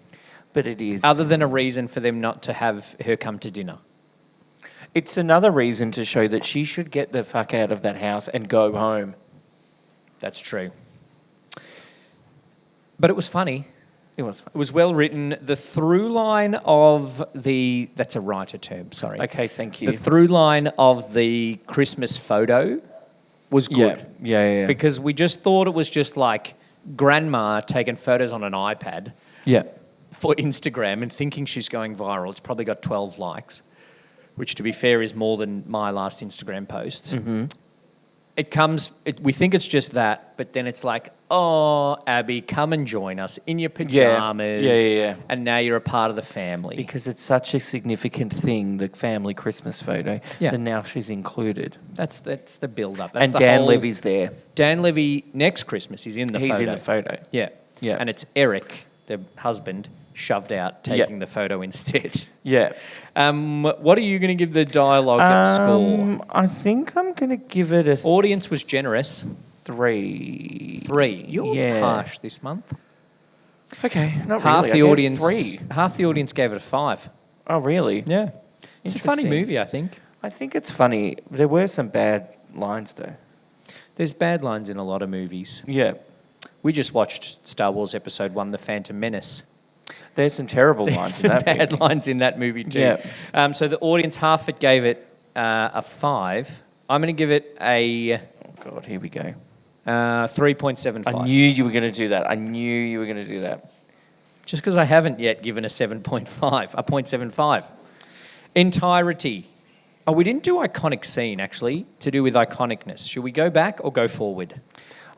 But it is. Other than a reason for them not to have her come to dinner. It's another reason to show that she should get the fuck out of that house and go home. That's true. But it was funny. It was fun. It was well written. The through line of the... That's a writer term, sorry. Okay, thank you. The through line of the Christmas photo was good. Yeah. Because we just thought it was just like grandma taking photos on an iPad Yeah. for Instagram and thinking she's going viral. It's probably got 12 likes, which, to be fair, is more than my last Instagram post. Mm-hmm. We think it's just that, but then it's like, oh, Abby, come and join us in your pajamas. Yeah. And now you're a part of the family. Because it's such a significant thing, the family Christmas photo, that now she's included. That's the build-up. And Dan Levy's there. Dan Levy, next Christmas, is in the photo. He's in the photo. Yeah. Yeah. And it's Eric, the husband, shoved out, taking the photo instead. Yeah. What are you going to give the dialogue score? I think I'm going to give it a Audience was generous. 3. 3. You're harsh this month. Okay, not Half really. the I gave audience. 3. Half the audience gave it a 5. Oh, really? Yeah. It's a funny Interesting. movie, I think. I think it's funny. There were some bad lines, though. There's bad lines in a lot of movies. Yeah. We just watched Star Wars Episode 1, The Phantom Menace. There's some terrible lines in Some that bad movie. lines in that movie too. Yeah. So the audience, half it gave it a 5. I'm going to give it a... Oh, God, here we go. 3.75. I knew you were going to do that. I knew you were going to do that. Just because I haven't yet given a 7.5, a 0.75. Entirety. Oh, we didn't do iconic scene, actually, to do with iconicness. Should we go back or go forward?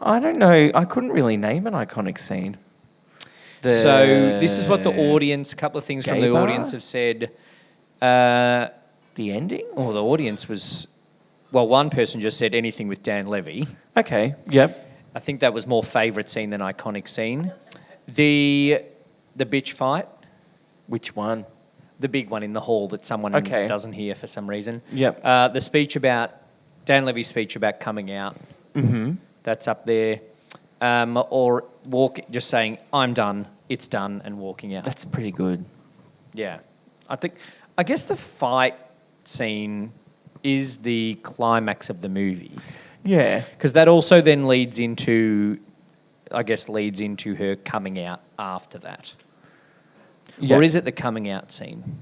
I don't know. I couldn't really name an iconic scene. So this is what the audience, a couple of things from the Gay bar? audience have said. The ending? Well, the audience was... Well, one person just said anything with Dan Levy. Okay, yep. I think that was more favourite scene than iconic scene. The bitch fight. Which one? The big one in the hall that someone doesn't hear for some reason. Yep. The speech about... Dan Levy's speech about coming out. Mm-hmm. That's up there. Or just saying, I'm done, it's done, and walking out. That's pretty good. Yeah. I guess the fight scene is the climax of the movie. Yeah. Because that also then leads into her coming out after that. Yep. Or is it the coming out scene?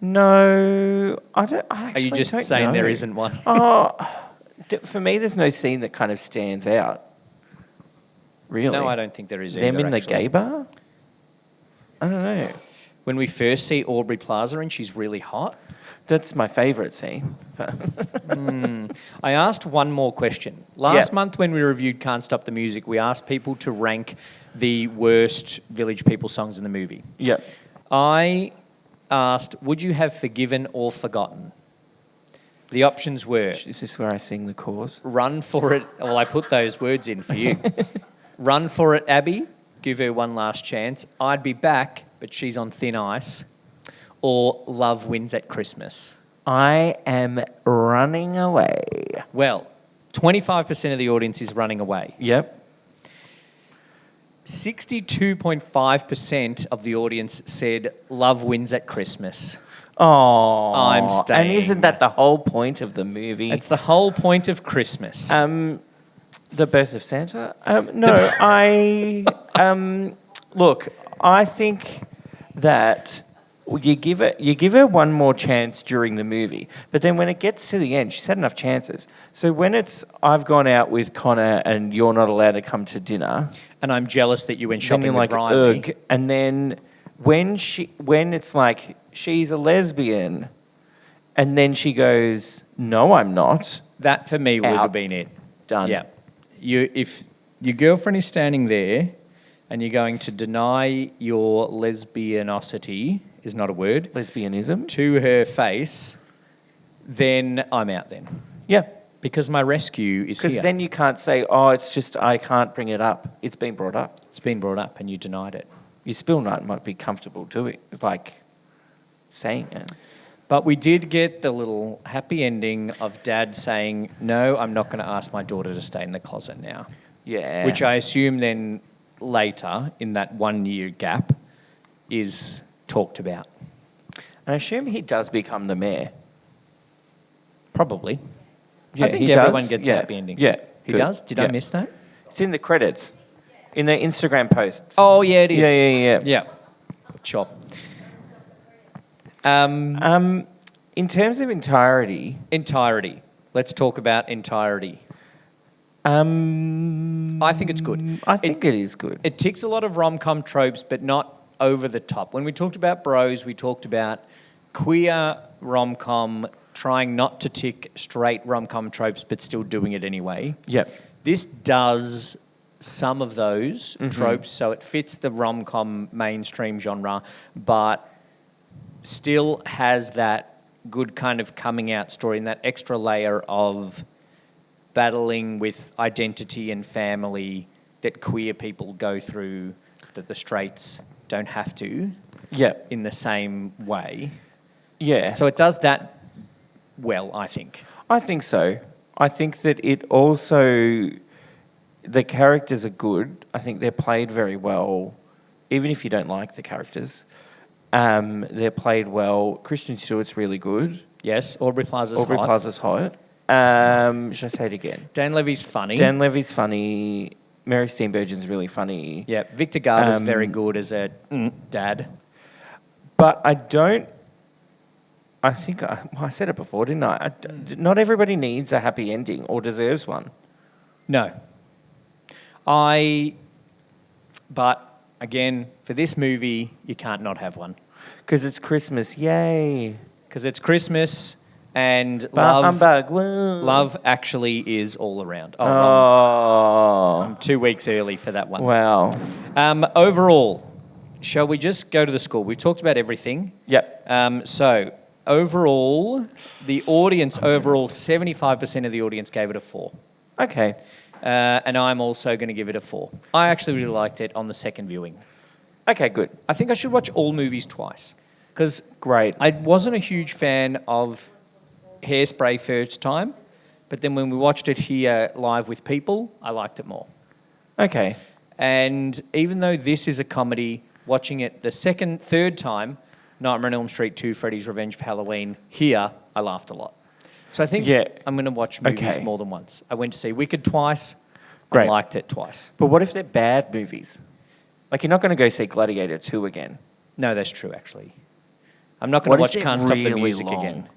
No, I don't. I Are actually you just don't saying know. there isn't one? For me, there's no scene that kind of stands out. Really? No, I don't think there is either, Them in the actually. gay bar? I don't know. When we first see Aubrey Plaza and she's really hot. That's my favourite scene. I asked one more question. Last month when we reviewed Can't Stop the Music, we asked people to rank the worst Village People songs in the movie. Yep. I asked, would you have forgiven or forgotten? The options were... Is this where I sing the chorus? Run for it. Well, I put those words in for you. Run for it, Abby. Give her one last chance. I'd be back, but she's on thin ice. Or Love Wins at Christmas. I am running away. Well, 25% of the audience is running away. Yep. 62.5% of the audience said Love Wins at Christmas. Oh, I'm staying. And isn't that the whole point of the movie? It's the whole point of Christmas. The birth of Santa? No, look, I think that you give her one more chance during the movie, but then when it gets to the end, she's had enough chances. So when it's I've gone out with Connor and you're not allowed to come to dinner, and I'm jealous that you went then shopping you're with like, Riley. ugh. And then when it's like she's a lesbian, and then she goes, no, I'm not. That for me would Out. have been it. Done. Yeah. If your girlfriend is standing there and you're going to deny your lesbianosity, is not a word, Lesbianism. to her face, then I'm out then. Yeah. Because my rescue is here. Because then you can't say, oh, it's just I can't bring it up. It's been brought up. It's been brought up and you denied it. You still might be comfortable doing it, like saying it. But we did get the little happy ending of Dad saying, no, I'm not going to ask my daughter to stay in the closet now. Yeah. Which I assume then later, in that 1 year gap, is talked about. And I assume he does become the mayor. Probably. Yeah, I think he everyone does. gets Yeah. a happy ending. Yeah. He Good. does? Did I Yeah. miss that? It's in the credits, in the Instagram posts. Oh, yeah, it is. Yeah. Yeah. Sure. In terms of entirety. Entirety. Let's talk about entirety. I think it's good. I think it is good. It ticks a lot of rom-com tropes, but not over the top. When we talked about Bros, we talked about queer rom-com trying not to tick straight rom-com tropes, but still doing it anyway. Yep. This does some of those tropes, so it fits the rom-com mainstream genre, but still has that good kind of coming out story and that extra layer of battling with identity and family that queer people go through that the straights don't have to in the same way. Yeah. So it does that well, I think. I think so. I think that it also, the characters are good. I think they're played very well, even if you don't like the characters. They're played well. Kristen Stewart's really good. Yes, Aubrey Plaza's Aubrey hot. Plaza's hot. Should I say it again? Dan Levy's funny. Dan Levy's funny. Mary Steenburgen's really funny. Yeah, Victor Garber's very good as a dad. But I don't. I think I said it before, didn't I? Not everybody needs a happy ending or deserves one. No. But again, for this movie, you can't not have one. Because it's Christmas, yay. Because it's Christmas and love actually is all around. I'm 2 weeks early for that one. Wow. Overall, shall we just go to the score? We've talked about everything. Yep. So overall, the audience, 75% of the audience gave it a 4. Okay. And I'm also going to give it a 4. I actually really liked it on the second viewing. Okay, good. I think I should watch all movies twice. Because Great. I wasn't a huge fan of Hairspray first time, but then when we watched it here live with people, I liked it more. Okay. And even though this is a comedy, watching it the third time, Nightmare on Elm Street 2, Freddy's Revenge for Halloween, here, I laughed a lot. So I think I'm going to watch movies more than once. I went to see Wicked twice. Great. And liked it twice. But what if they're bad movies? Like, you're not going to go see Gladiator 2 again. No, that's true, actually. I'm not going to watch Can't Stop the Music again.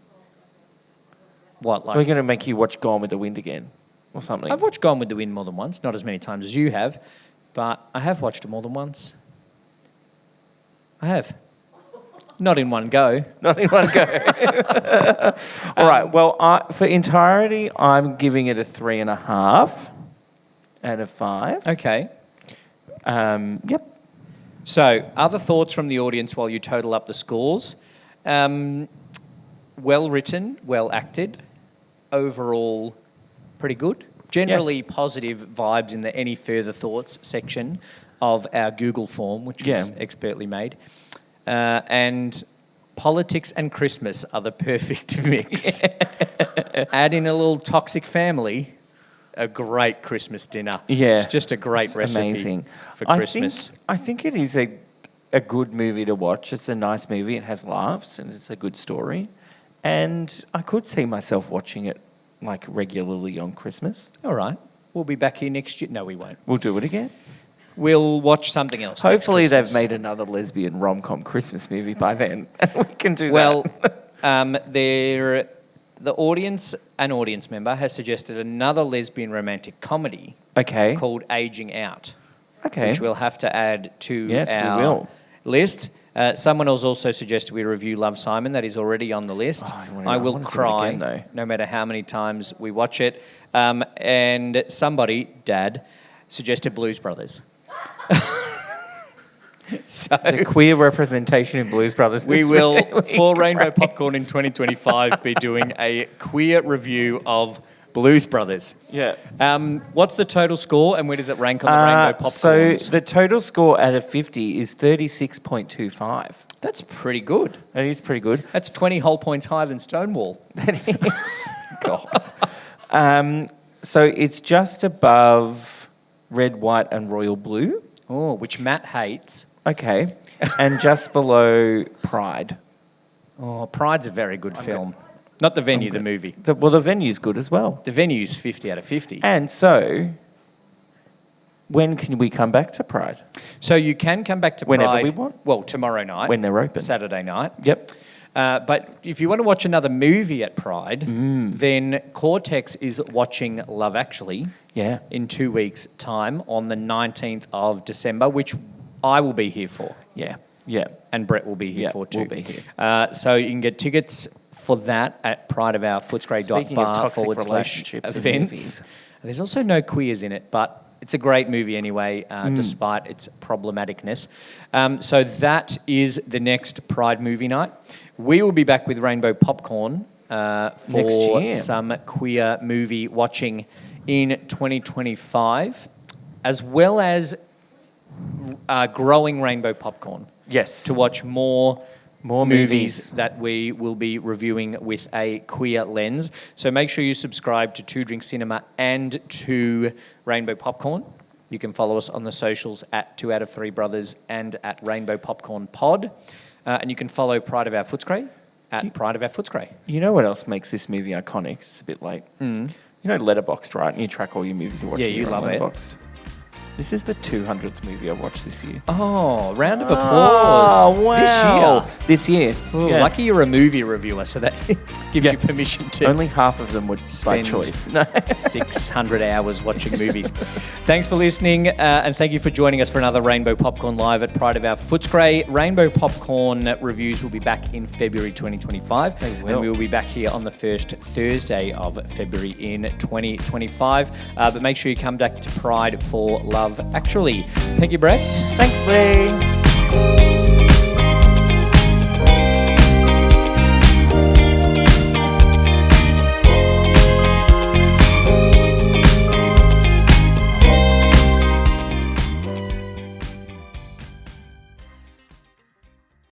What, like? We're going to make you watch Gone with the Wind again or something. I've watched Gone with the Wind more than once, not as many times as you have, but I have watched it more than once. I have. Not in one go. Not in one go. All right. Well, for entirety, I'm giving it a 3.5 out of 5. Okay. Yep. So, other thoughts from the audience while you total up the scores. Well written, well acted. Overall, pretty good. Generally positive vibes in the any further thoughts section of our Google form, which is expertly made. And politics and Christmas are the perfect mix. Add in a little toxic family, a great Christmas dinner. Yeah. It's just a great recipe for Christmas. I think it is a good movie to watch. It's a nice movie. It has laughs and it's a good story. And I could see myself watching it like regularly on Christmas. All right. We'll be back here next year. No, we won't. We'll do it again. We'll watch something else. Hopefully they've made another lesbian romcom Christmas movie by then. We can do that. Well, the audience, an audience member, has suggested another lesbian romantic comedy called Aging Out, which we'll have to add to our list. Someone else also suggested we review Love, Simon. That is already on the list. I will cry no matter how many times we watch it. And somebody, Dad, suggested Blues Brothers. So the queer representation in Blues Brothers. We will, for Rainbow Popcorn in 2025, be doing a queer review of Blues Brothers. Yeah. What's the total score and where does it rank on the Rainbow Popcorns? So the total score out of 50 is 36.25. That's pretty good. That is pretty good. That's 20 whole points higher than Stonewall. That is. God. So it's just above Red, White and Royal Blue. Oh, which Matt hates. Okay. And just below Pride. Oh, Pride's a very good film. Not the venue, the movie. The venue's good as well. The venue's 50 out of 50. And so, when can we come back to Pride? So you can come back to Pride. Whenever we want. Well, tomorrow night. When they're open. Saturday night. Yep. But if you want to watch another movie at Pride, then Cortex is watching Love Actually in 2 weeks' time on the 19th of December, which I will be here for. Yeah. And Brett will be here for too. We'll be here. So you can get tickets for that at prideofoursfootscray.bar/events. There's also no queers in it, but it's a great movie anyway, despite its problematicness. So that is the next Pride movie night. We will be back with Rainbow Popcorn for some queer movie watching in 2025, as well as growing Rainbow Popcorn. Yes. To watch more movies that we will be reviewing with a queer lens. So make sure you subscribe to Two Drink Cinema and to Rainbow Popcorn. You can follow us on the socials at 2 out of 3 Brothers and at Rainbow Popcorn Pod. And you can follow Pride of Our Footscray at Pride of Our Footscray. You know what else makes this movie iconic? It's a bit late. You know Letterboxd, right? And you track all your movies you watch. Yeah, you love Letterboxd. This is the 200th movie I watched this year. Oh, round of applause. Oh, wow. This year. Ooh, Yeah. Lucky you're a movie reviewer, so that gives you permission to Only half of them would by spend choice. No. 600 hours watching movies. Thanks for listening, and thank you for joining us for another Rainbow Popcorn Live at Pride of Our Footscray. Rainbow Popcorn reviews will be back in February 2025. They will. And we will be back here on the first Thursday of February in 2025. But make sure you come back to Pride for Love Actually. Thank you, Brett. Thanks, Lee.